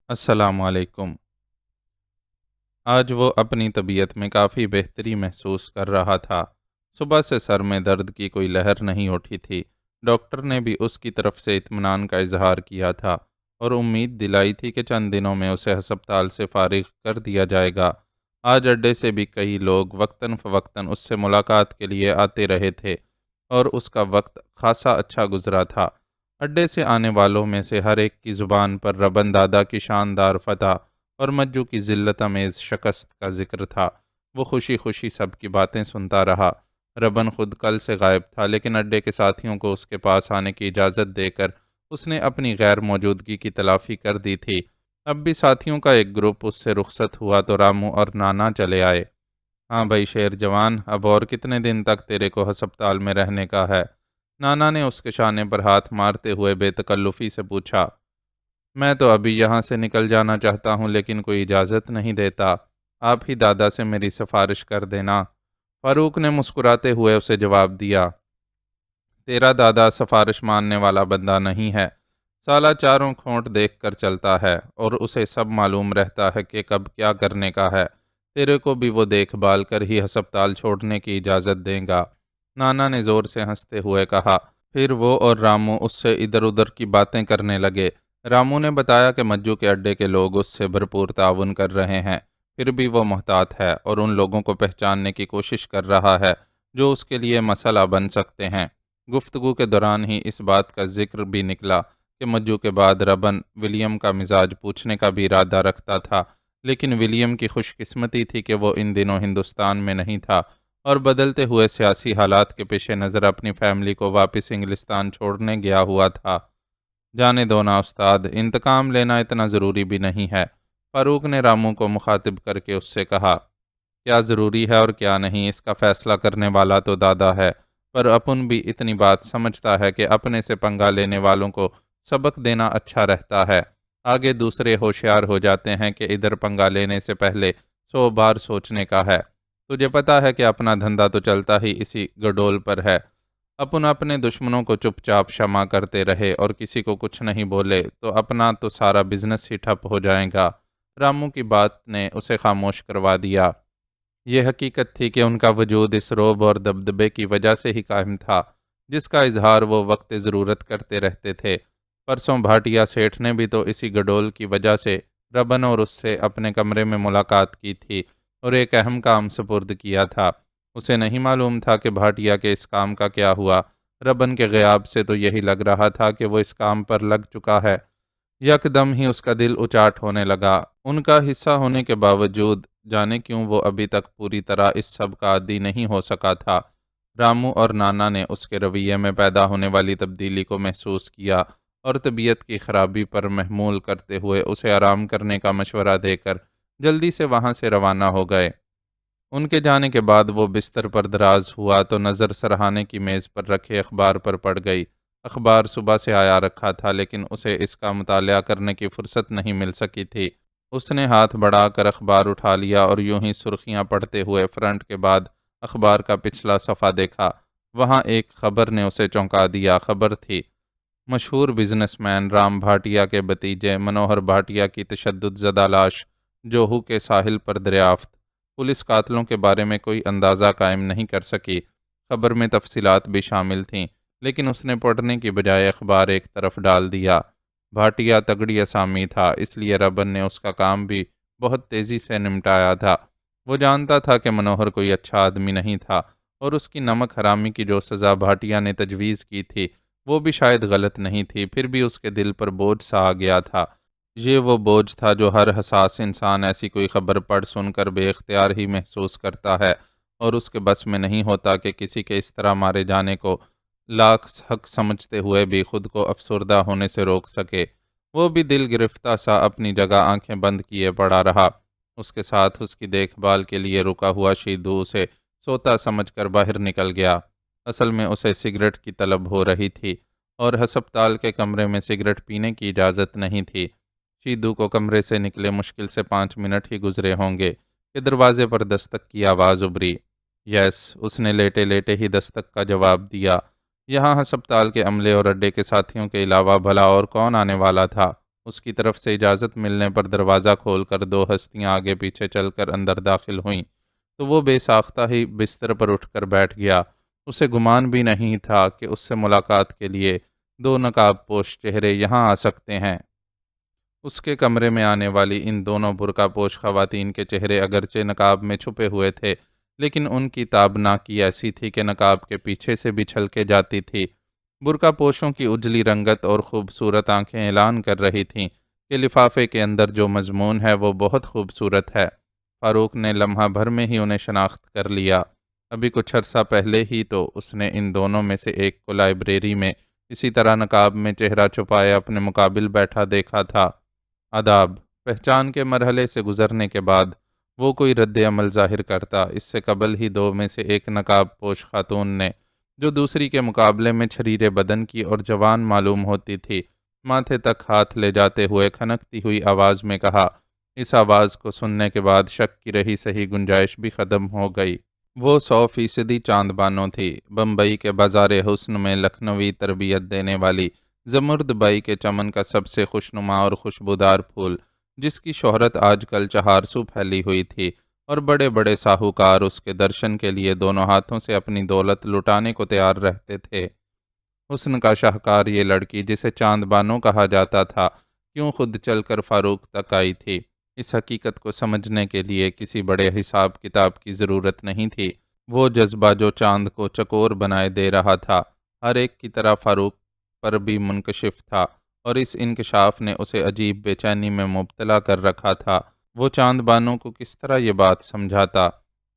السلام علیکم۔ آج وہ اپنی طبیعت میں کافی بہتری محسوس کر رہا تھا۔ صبح سے سر میں درد کی کوئی لہر نہیں اٹھی تھی۔ ڈاکٹر نے بھی اس کی طرف سے اطمینان کا اظہار کیا تھا اور امید دلائی تھی کہ چند دنوں میں اسے ہسپتال سے فارغ کر دیا جائے گا۔ آج اڈے سے بھی کئی لوگ وقتاً فوقتاً اس سے ملاقات کے لیے آتے رہے تھے اور اس کا وقت خاصا اچھا گزرا تھا۔ اڈے سے آنے والوں میں سے ہر ایک کی زبان پر ربن دادا کی شاندار فتح اور مجو کی ذلت امیز شکست کا ذکر تھا۔ وہ خوشی خوشی سب کی باتیں سنتا رہا۔ ربن خود کل سے غائب تھا، لیکن اڈے کے ساتھیوں کو اس کے پاس آنے کی اجازت دے کر اس نے اپنی غیر موجودگی کی تلافی کر دی تھی۔ اب بھی ساتھیوں کا ایک گروپ اس سے رخصت ہوا تو رامو اور نانا چلے آئے۔ ہاں بھائی شیر جوان، اب اور کتنے دن تک تیرے کو ہسپتال میں رہنے کا ہے؟ نانا نے اس کے شانے پر ہاتھ مارتے ہوئے بے تکلفی سے پوچھا۔ میں تو ابھی یہاں سے نکل جانا چاہتا ہوں، لیکن کوئی اجازت نہیں دیتا۔ آپ ہی دادا سے میری سفارش کر دینا۔ فاروق نے مسکراتے ہوئے اسے جواب دیا۔ تیرا دادا سفارش ماننے والا بندہ نہیں ہے۔ سالہ چاروں کھونٹ دیکھ کر چلتا ہے اور اسے سب معلوم رہتا ہے کہ کب کیا کرنے کا ہے۔ تیرے کو بھی وہ دیکھ بھال کر ہی ہسپتال چھوڑنے کی اجازت دیں گا۔ نانا نے زور سے ہنستے ہوئے کہا۔ پھر وہ اور رامو اس سے ادھر ادھر کی باتیں کرنے لگے۔ رامو نے بتایا کہ مجو کے اڈے کے لوگ اس سے بھرپور تعاون کر رہے ہیں، پھر بھی وہ محتاط ہے اور ان لوگوں کو پہچاننے کی کوشش کر رہا ہے جو اس کے لیے مسئلہ بن سکتے ہیں۔ گفتگو کے دوران ہی اس بات کا ذکر بھی نکلا کہ مجو کے بعد ربن ولیم کا مزاج پوچھنے کا بھی ارادہ رکھتا تھا، لیکن ولیم کی خوش قسمتی تھی کہ وہ ان دنوں ہندوستان میں نہیں تھا اور بدلتے ہوئے سیاسی حالات کے پیش نظر اپنی فیملی کو واپس انگلستان چھوڑنے گیا ہوا تھا۔ جانے دو نا استاد، انتقام لینا اتنا ضروری بھی نہیں ہے۔ فاروق نے رامو کو مخاطب کر کے اس سے کہا۔ کیا ضروری ہے اور کیا نہیں، اس کا فیصلہ کرنے والا تو دادا ہے، پر اپن بھی اتنی بات سمجھتا ہے کہ اپنے سے پنگا لینے والوں کو سبق دینا اچھا رہتا ہے۔ آگے دوسرے ہوشیار ہو جاتے ہیں کہ ادھر پنگا لینے سے پہلے 100 بار سوچنے کا ہے۔ تجھے پتا ہے کہ اپنا دھندا تو چلتا ہی اسی گڈول پر ہے۔ اپن اپنے دشمنوں کو چپ چاپ شمع کرتے رہے اور کسی کو کچھ نہیں بولے تو اپنا تو سارا بزنس ہی ٹھپ ہو جائے گا۔ رامو کی بات نے اسے خاموش کروا دیا۔ یہ حقیقت تھی کہ ان کا وجود اس رعب اور دبدبے کی وجہ سے ہی قائم تھا جس کا اظہار وہ وقت ضرورت کرتے رہتے تھے۔ پرسوں بھاٹیا سیٹھ نے بھی تو اسی گڈول کی وجہ سے ربن اور اس سے اپنے کمرے میں ملاقات کی تھی اور ایک اہم کام سپرد کیا تھا۔ اسے نہیں معلوم تھا کہ بھاٹیا کے اس کام کا کیا ہوا۔ ربن کے غیاب سے تو یہی لگ رہا تھا کہ وہ اس کام پر لگ چکا ہے۔ یکدم ہی اس کا دل اچاٹ ہونے لگا۔ ان کا حصہ ہونے کے باوجود جانے کیوں وہ ابھی تک پوری طرح اس سب کا عادی نہیں ہو سکا تھا۔ رامو اور نانا نے اس کے رویے میں پیدا ہونے والی تبدیلی کو محسوس کیا اور طبیعت کی خرابی پر محمول کرتے ہوئے اسے آرام کرنے کا مشورہ دے کر جلدی سے وہاں سے روانہ ہو گئے۔ ان کے جانے کے بعد وہ بستر پر دراز ہوا تو نظر سرہانے کی میز پر رکھے اخبار پر پڑ گئی۔ اخبار صبح سے آیا رکھا تھا، لیکن اسے اس کا مطالعہ کرنے کی فرصت نہیں مل سکی تھی۔ اس نے ہاتھ بڑھا کر اخبار اٹھا لیا اور یوں ہی سرخیاں پڑھتے ہوئے فرنٹ کے بعد اخبار کا پچھلا صفحہ دیکھا۔ وہاں ایک خبر نے اسے چونکا دیا۔ خبر تھی مشہور بزنس مین رام بھاٹیا کے بھتیجے منوہر بھاٹیا کی تشدد زدہ لاش جوہو کے ساحل پر دریافت۔ پولیس قاتلوں کے بارے میں کوئی اندازہ قائم نہیں کر سکی۔ خبر میں تفصیلات بھی شامل تھیں، لیکن اس نے پڑھنے کی بجائے اخبار ایک طرف ڈال دیا۔ بھاٹیا تگڑی اسامی تھا، اس لیے ربن نے اس کا کام بھی بہت تیزی سے نمٹایا تھا۔ وہ جانتا تھا کہ منوہر کوئی اچھا آدمی نہیں تھا اور اس کی نمک حرامی کی جو سزا بھاٹیا نے تجویز کی تھی وہ بھی شاید غلط نہیں تھی، پھر بھی اس کے دل پر بوجھ سا آ گیا تھا۔ یہ وہ بوجھ تھا جو ہر حساس انسان ایسی کوئی خبر پڑھ سن کر بے اختیار ہی محسوس کرتا ہے اور اس کے بس میں نہیں ہوتا کہ کسی کے اس طرح مارے جانے کو لاکھ حق سمجھتے ہوئے بھی خود کو افسردہ ہونے سے روک سکے۔ وہ بھی دل گرفتہ سا اپنی جگہ آنکھیں بند کیے پڑا رہا۔ اس کے ساتھ اس کی دیکھ بھال کے لیے رکا ہوا شیدو اسے سوتا سمجھ کر باہر نکل گیا۔ اصل میں اسے سگریٹ کی طلب ہو رہی تھی اور ہسپتال کے کمرے میں سگریٹ پینے کی اجازت نہیں تھی۔ شیدو کو کمرے سے نکلے مشکل سے 5 منٹ ہی گزرے ہوں گے کہ دروازے پر دستک کی آواز ابھری۔ یس، اس نے لیٹے لیٹے ہی دستک کا جواب دیا۔ یہاں ہسپتال کے عملے اور اڈے کے ساتھیوں کے علاوہ بھلا اور کون آنے والا تھا؟ اس کی طرف سے اجازت ملنے پر دروازہ کھول کر دو ہستیاں آگے پیچھے چل کر اندر داخل ہوئیں تو وہ بے ساختہ ہی بستر پر اٹھ کر بیٹھ گیا۔ اسے گمان بھی نہیں تھا کہ اس سے ملاقات کے لیے دو نقاب پوش چہرے یہاں آ سکتے ہیں۔ اس کے کمرے میں آنے والی ان دونوں برقع پوش خواتین کے چہرے اگرچہ نقاب میں چھپے ہوئے تھے، لیکن ان کی تابناکی ایسی تھی کہ نقاب کے پیچھے سے بھی چھلکے جاتی تھی۔ برقع پوشوں کی اجلی رنگت اور خوبصورت آنکھیں اعلان کر رہی تھیں کہ لفافے کے اندر جو مضمون ہے وہ بہت خوبصورت ہے۔ فاروق نے لمحہ بھر میں ہی انہیں شناخت کر لیا۔ ابھی کچھ عرصہ پہلے ہی تو اس نے ان دونوں میں سے ایک کو لائبریری میں اسی طرح نقاب میں چہرہ چھپائے اپنے مقابل بیٹھا دیکھا تھا۔ آداب پہچان کے مرحلے سے گزرنے کے بعد وہ کوئی رد عمل ظاہر کرتا۔ اس سے قبل ہی دو میں سے ایک نقاب پوش خاتون نے، جو دوسری کے مقابلے میں چھریرے بدن کی اور جوان معلوم ہوتی تھی، ماتھے تک ہاتھ لے جاتے ہوئے کھنکتی ہوئی آواز میں کہا۔ اس آواز کو سننے کے بعد شک کی رہی صحیح گنجائش بھی ختم ہو گئی۔ وہ 100% چاند بانو تھی، بمبئی کے بازار حسن میں لکھنوی تربیت دینے والی زمرد بائی کے چمن کا سب سے خوشنما اور خوشبودار پھول، جس کی شہرت آج کل چہارسو پھیلی ہوئی تھی، اور بڑے بڑے ساہوکار اس کے درشن کے لیے دونوں ہاتھوں سے اپنی دولت لٹانے کو تیار رہتے تھے۔ حسن کا شاہکار یہ لڑکی جسے چاند بانو کہا جاتا تھا، کیوں خود چل کر فاروق تک آئی تھی؟ اس حقیقت کو سمجھنے کے لیے کسی بڑے حساب کتاب کی ضرورت نہیں تھی۔ وہ جذبہ جو چاند کو چکور بنائے دے رہا تھا، ہر ایک کی طرح فاروق پر بھی منکشف تھا، اور اس انکشاف نے اسے عجیب بے چینی میں مبتلا کر رکھا تھا۔ وہ چاند بانو کو کس طرح یہ بات سمجھاتا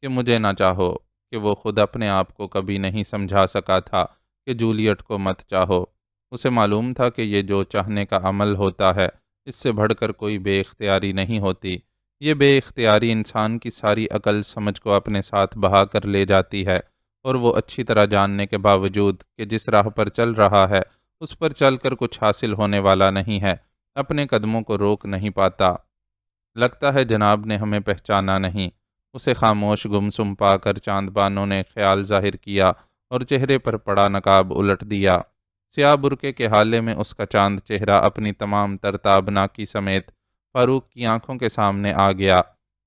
کہ مجھے نہ چاہو، کہ وہ خود اپنے آپ کو کبھی نہیں سمجھا سکا تھا کہ جولیٹ کو مت چاہو۔ اسے معلوم تھا کہ یہ جو چاہنے کا عمل ہوتا ہے، اس سے بڑھ کر کوئی بے اختیاری نہیں ہوتی۔ یہ بے اختیاری انسان کی ساری عقل سمجھ کو اپنے ساتھ بہا کر لے جاتی ہے، اور وہ اچھی طرح جاننے کے باوجود کہ جس راہ پر چل رہا ہے اس پر چل کر کچھ حاصل ہونے والا نہیں ہے، اپنے قدموں کو روک نہیں پاتا۔ لگتا ہے جناب نے ہمیں پہچانا نہیں۔ اسے خاموش گمسم پا کر چاند بانو نے خیال ظاہر کیا اور چہرے پر پڑا نقاب الٹ دیا۔ سیاہ برقعے کے حالے میں اس کا چاند چہرہ اپنی تمام تر تابناکی سمیت فاروق کی آنکھوں کے سامنے آ گیا۔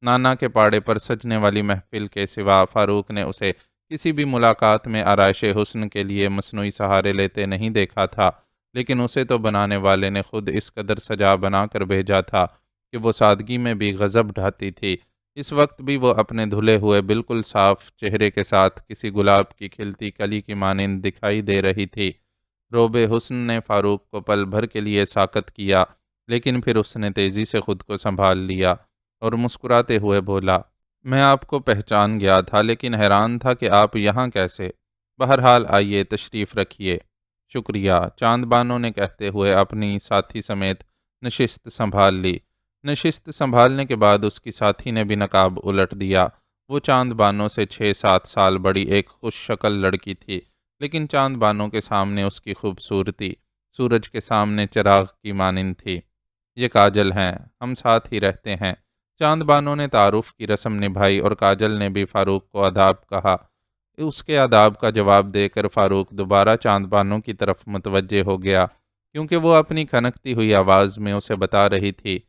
نانا کے پاڑے پر سجنے والی محفل کے سوا فاروق نے اسے کسی بھی ملاقات میں آرائش حسن کے لیے مصنوعی سہارے لیتے نہیں دیکھا تھا، لیکن اسے تو بنانے والے نے خود اس قدر سجا بنا کر بھیجا تھا کہ وہ سادگی میں بھی غضب ڈھاتی تھی۔ اس وقت بھی وہ اپنے دھلے ہوئے بالکل صاف چہرے کے ساتھ کسی گلاب کی کھلتی کلی کی مانند دکھائی دے رہی تھی۔ روب حسن نے فاروق کو پل بھر کے لیے ساکت کیا، لیکن پھر اس نے تیزی سے خود کو سنبھال لیا اور مسکراتے ہوئے بولا، میں آپ کو پہچان گیا تھا، لیکن حیران تھا کہ آپ یہاں کیسے؟ بہرحال آئیے، تشریف رکھیے۔ شکریہ، چاند بانو نے کہتے ہوئے اپنی ساتھی سمیت نشست سنبھال لی۔ نشست سنبھالنے کے بعد اس کی ساتھی نے بھی نقاب الٹ دیا۔ وہ چاند بانو سے 6-7 سال بڑی ایک خوش شکل لڑکی تھی، لیکن چاند بانو کے سامنے اس کی خوبصورتی سورج کے سامنے چراغ کی مانند تھی۔ یہ کاجل ہیں، ہم ساتھ ہی رہتے ہیں۔ چاند بانو نے تعارف کی رسم نبھائی اور کاجل نے بھی فاروق کو آداب کہا۔ اس کے آداب کا جواب دے کر فاروق دوبارہ چاند بانو کی طرف متوجہ ہو گیا، کیونکہ وہ اپنی کھنکتی ہوئی آواز میں اسے بتا رہی تھی،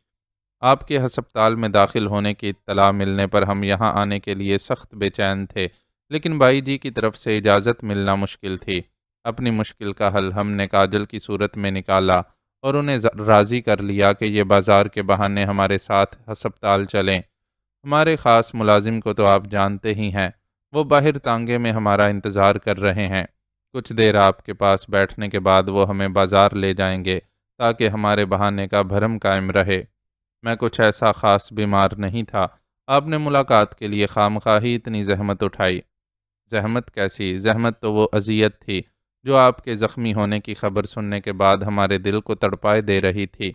آپ کے ہسپتال میں داخل ہونے کی اطلاع ملنے پر ہم یہاں آنے کے لیے سخت بے چین تھے، لیکن بائی جی کی طرف سے اجازت ملنا مشکل تھی۔ اپنی مشکل کا حل ہم نے کاجل کی صورت میں نکالا اور انہیں راضی کر لیا کہ یہ بازار کے بہانے ہمارے ساتھ ہسپتال چلیں۔ ہمارے خاص ملازم کو تو آپ جانتے ہی ہیں، وہ باہر تانگے میں ہمارا انتظار کر رہے ہیں۔ کچھ دیر آپ کے پاس بیٹھنے کے بعد وہ ہمیں بازار لے جائیں گے تاکہ ہمارے بہانے کا بھرم قائم رہے۔ میں کچھ ایسا خاص بیمار نہیں تھا، آپ نے ملاقات کے لیے خواہ اتنی زحمت اٹھائی۔ زحمت کیسی؟ زحمت تو وہ اذیت تھی جو آپ کے زخمی ہونے کی خبر سننے کے بعد ہمارے دل کو تڑپائے دے رہی تھی۔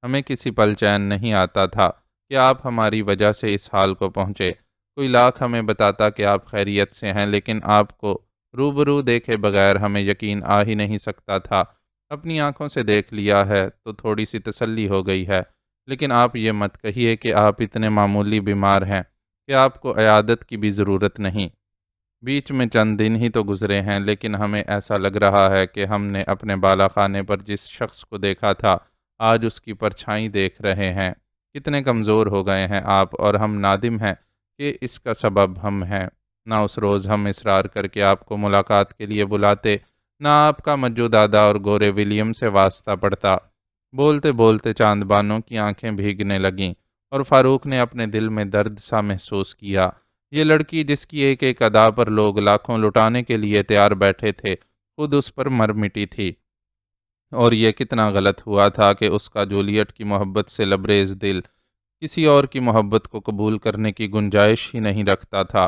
ہمیں کسی پل چین نہیں آتا تھا کہ آپ ہماری وجہ سے اس حال کو پہنچے۔ کوئی لاکھ ہمیں بتاتا کہ آپ خیریت سے ہیں، لیکن آپ کو روبرو دیکھے بغیر ہمیں یقین آ ہی نہیں سکتا تھا۔ اپنی آنکھوں سے دیکھ لیا ہے تو تھوڑی سی تسلی ہو گئی ہے، لیکن آپ یہ مت کہیے کہ آپ اتنے معمولی بیمار ہیں کہ آپ کو عیادت کی بھی ضرورت نہیں۔ بیچ میں چند دن ہی تو گزرے ہیں، لیکن ہمیں ایسا لگ رہا ہے کہ ہم نے اپنے بالا خانے پر جس شخص کو دیکھا تھا آج اس کی پرچھائی دیکھ رہے ہیں۔ کتنے کمزور ہو گئے ہیں آپ، اور ہم نادم ہیں کہ اس کا سبب ہم ہیں۔ نہ اس روز ہم اصرار کر کے آپ کو ملاقات کے لیے بلاتے، نہ آپ کا مجو دادا اور گورے ولیم سے واسطہ پڑتا۔ بولتے بولتے چاند بانو کی آنکھیں بھیگنے لگیں، اور فاروق نے اپنے دل میں درد سا محسوس کیا۔ یہ لڑکی جس کی ایک ایک ادا پر لوگ لاکھوں لٹانے کے لیے تیار بیٹھے تھے، خود اس پر مر مٹی تھی، اور یہ کتنا غلط ہوا تھا کہ اس کا جولیٹ کی محبت سے لبریز دل کسی اور کی محبت کو قبول کرنے کی گنجائش ہی نہیں رکھتا تھا۔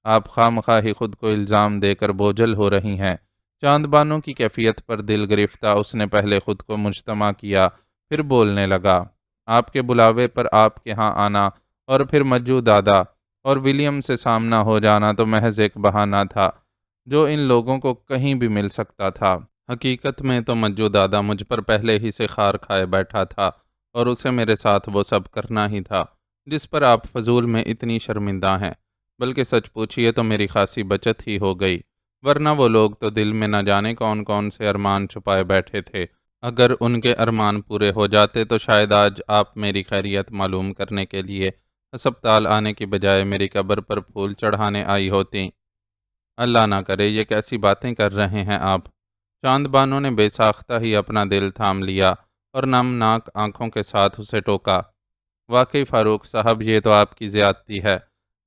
آپ خواہ ہی خود کو الزام دے کر بوجھل ہو رہی ہیں۔ چاند بانو کی کیفیت پر دل گرفتہ اس نے پہلے خود کو مجتمع کیا، پھر بولنے لگا۔ آپ کے بلاوے پر آپ کے ہاں آنا اور پھر مجو دادا اور ولیم سے سامنا ہو جانا تو محض ایک بہانہ تھا جو ان لوگوں کو کہیں بھی مل سکتا تھا۔ حقیقت میں تو مجو دادا مجھ پر پہلے ہی سے خار کھائے بیٹھا تھا، اور اسے میرے ساتھ وہ سب کرنا ہی تھا جس پر آپ فضول میں اتنی شرمندہ ہیں۔ بلکہ سچ پوچھئے تو میری خاصی بچت ہی ہو گئی، ورنہ وہ لوگ تو دل میں نہ جانے کون کون سے ارمان چھپائے بیٹھے تھے۔ اگر ان کے ارمان پورے ہو جاتے تو شاید آج آپ میری خیریت معلوم کرنے کے لیے ہسپتال آنے کی بجائے میری قبر پر پھول چڑھانے آئی ہوتیں۔ اللہ نہ کرے، یہ کیسی باتیں کر رہے ہیں آپ؟ چاند بانو نے بے ساختہ ہی اپنا دل تھام لیا اور نمناک آنکھوں کے ساتھ اسے ٹوکا۔ واقعی فاروق صاحب، یہ تو آپ کی زیادتی ہے۔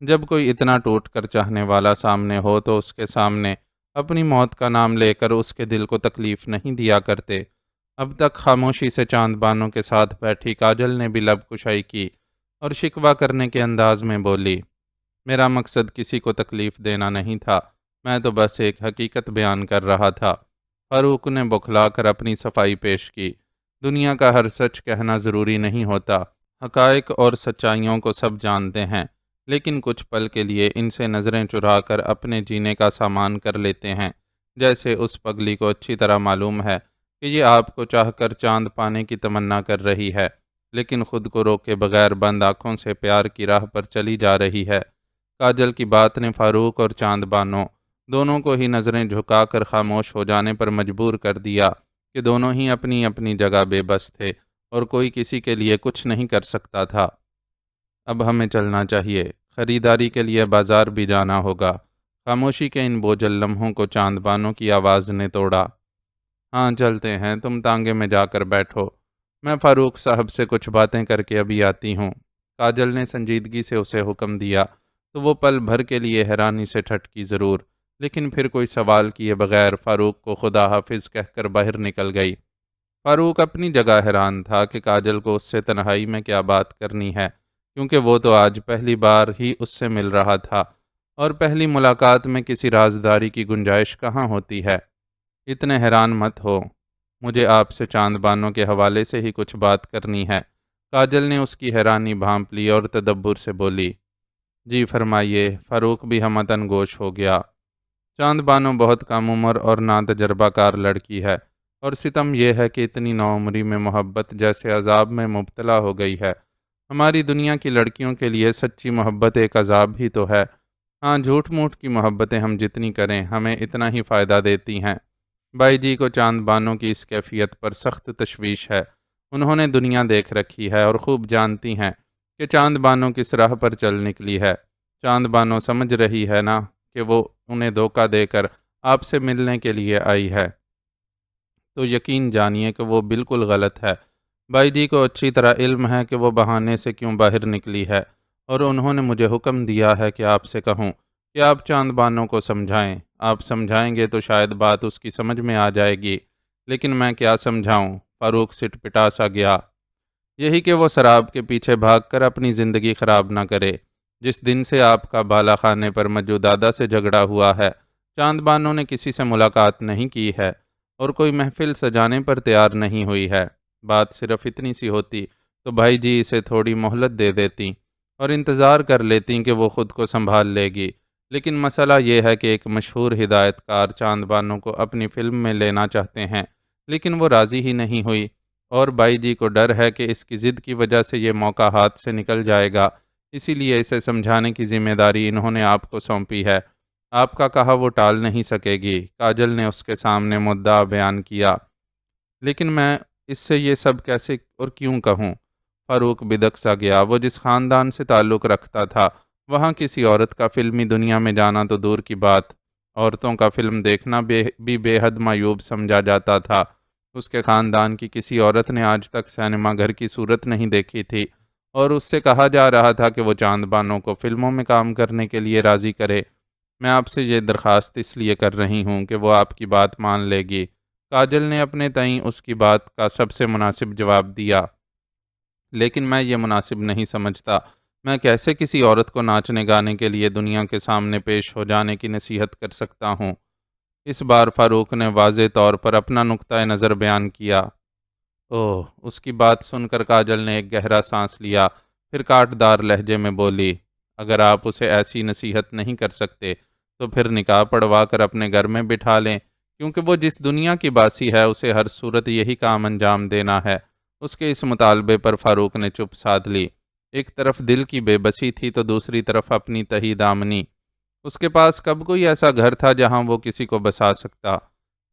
جب کوئی اتنا ٹوٹ کر چاہنے والا سامنے ہو تو اس کے سامنے اپنی موت کا نام لے کر اس کے دل کو تکلیف نہیں دیا کرتے۔ اب تک خاموشی سے چاند بانو کے ساتھ بیٹھی کاجل نے بھی لب کشائی کی اور شکوہ کرنے کے انداز میں بولی، میرا مقصد کسی کو تکلیف دینا نہیں تھا، میں تو بس ایک حقیقت بیان کر رہا تھا۔ فاروق نے بوکھلا کر اپنی صفائی پیش کی، دنیا کا ہر سچ کہنا ضروری نہیں ہوتا۔ حقائق اور سچائیوں کو سب جانتے ہیں، لیکن کچھ پل کے لیے ان سے نظریں چرا کر اپنے جینے کا سامان کر لیتے ہیں۔ جیسے اس پگلی کو اچھی طرح معلوم ہے کہ یہ آپ کو چاہ کر چاند پانے کی تمنا کر رہی ہے، لیکن خود کو روکے بغیر بند آنکھوں سے پیار کی راہ پر چلی جا رہی ہے۔ کاجل کی بات نے فاروق اور چاند بانو دونوں کو ہی نظریں جھکا کر خاموش ہو جانے پر مجبور کر دیا کہ دونوں ہی اپنی اپنی جگہ بے بس تھے اور کوئی کسی کے لیے کچھ نہیں کر سکتا تھا۔ اب ہمیں چلنا چاہیے، خریداری کے لیے بازار بھی جانا ہوگا۔ خاموشی کے ان بوجھل لمحوں کو چاند بانو کی آواز نے توڑا۔ ہاں چلتے ہیں، تم تانگے میں جا کر بیٹھو، میں فاروق صاحب سے کچھ باتیں کر کے ابھی آتی ہوں۔ کاجل نے سنجیدگی سے اسے حکم دیا تو وہ پل بھر کے لیے حیرانی سے ٹھٹکی ضرور، لیکن پھر کوئی سوال کیے بغیر فاروق کو خدا حافظ کہہ کر باہر نکل گئی۔ فاروق اپنی جگہ حیران تھا کہ کاجل کو اس سے تنہائی میں کیا بات کرنی ہے، کیونکہ وہ تو آج پہلی بار ہی اس سے مل رہا تھا، اور پہلی ملاقات میں کسی رازداری کی گنجائش کہاں ہوتی ہے۔ اتنے حیران مت ہو، مجھے آپ سے چاند بانو کے حوالے سے ہی کچھ بات کرنی ہے۔ کاجل نے اس کی حیرانی بھانپ لی اور تدبر سے بولی، جی فرمائیے۔ فاروق بھی ہمتن گوش ہو گیا۔ چاند بانو بہت کم عمر اور ناتجربہ کار لڑکی ہے، اور ستم یہ ہے کہ اتنی نوعمری میں محبت جیسے عذاب میں مبتلا ہو گئی ہے۔ ہماری دنیا کی لڑکیوں کے لیے سچی محبت ایک عذاب ہی تو ہے۔ ہاں، جھوٹ موٹ کی محبتیں ہم جتنی کریں ہمیں اتنا ہی فائدہ دیتی ہیں۔ بائی جی کو چاند بانو کی اس کیفیت پر سخت تشویش ہے۔ انہوں نے دنیا دیکھ رکھی ہے اور خوب جانتی ہیں کہ چاند بانو کس راہ پر چل نکلی ہے۔ چاند بانو سمجھ رہی ہے نا کہ وہ انہیں دھوکہ دے کر آپ سے ملنے کے لیے آئی ہے، تو یقین جانیے کہ وہ بالکل غلط ہے۔ بائی جی کو اچھی طرح علم ہے کہ وہ بہانے سے کیوں باہر نکلی ہے، اور انہوں نے مجھے حکم دیا ہے کہ آپ سے کہوں کہ آپ چاند بانو کو سمجھائیں۔ آپ سمجھائیں گے تو شاید بات اس کی سمجھ میں آ جائے گی، لیکن میں کیا سمجھاؤں؟ فاروق سٹ پٹا سا گیا۔ یہی کہ وہ شراب کے پیچھے بھاگ کر اپنی زندگی خراب نہ کرے۔ جس دن سے آپ کا بالا خانے پر مجو دادا سے جھگڑا ہوا ہے، چاند بانو نے کسی سے ملاقات نہیں کی ہے اور کوئی محفل سجانے پر تیار نہیں ہوئی ہے۔ بات صرف اتنی سی ہوتی تو بھائی جی اسے تھوڑی مہلت دے دیتی اور انتظار کر لیتی کہ وہ خود کو سنبھال لے گی، لیکن مسئلہ یہ ہے کہ ایک مشہور ہدایت کار چاند بانو کو اپنی فلم میں لینا چاہتے ہیں، لیکن وہ راضی ہی نہیں ہوئی، اور بائی جی کو ڈر ہے کہ اس کی ضد کی وجہ سے یہ موقع ہاتھ سے نکل جائے گا، اسی لیے اسے سمجھانے کی ذمہ داری انہوں نے آپ کو سونپی ہے۔ آپ کا کہا وہ ٹال نہیں سکے گی، کاجل نے اس کے سامنے مدعا بیان کیا، لیکن میں اس سے یہ سب کیسے اور کیوں کہوں؟ فاروق بدک سا گیا۔ وہ جس خاندان سے تعلق رکھتا تھا وہاں کسی عورت کا فلمی دنیا میں جانا تو دور کی بات، عورتوں کا فلم دیکھنا بے حد معیوب سمجھا جاتا تھا۔ اس کے خاندان کی کسی عورت نے آج تک سینما گھر کی صورت نہیں دیکھی تھی، اور اس سے کہا جا رہا تھا کہ وہ چاند بانو کو فلموں میں کام کرنے کے لیے راضی کرے۔ میں آپ سے یہ درخواست اس لیے کر رہی ہوں کہ وہ آپ کی بات مان لے گی۔ کاجل نے اپنے تئیں اس کی بات کا سب سے مناسب جواب دیا۔ لیکن میں یہ مناسب نہیں سمجھتا۔ میں کیسے کسی عورت کو ناچنے گانے کے لیے دنیا کے سامنے پیش ہو جانے کی نصیحت کر سکتا ہوں؟ اس بار فاروق نے واضح طور پر اپنا نقطۂ نظر بیان کیا۔ اوہ! اس کی بات سن کر کاجل نے ایک گہرا سانس لیا، پھر کاٹدار لہجے میں بولی، اگر آپ اسے ایسی نصیحت نہیں کر سکتے تو پھر نکاح پڑھوا کر اپنے گھر میں بٹھا لیں، کیونکہ وہ جس دنیا کی باسی ہے اسے ہر صورت یہی کام انجام دینا ہے۔ اس کے اس مطالبے پر فاروق نے چپ سادھ لی۔ ایک طرف دل کی بے بسی تھی تو دوسری طرف اپنی تہی دامنی۔ اس کے پاس کب کوئی ایسا گھر تھا جہاں وہ کسی کو بسا سکتا؟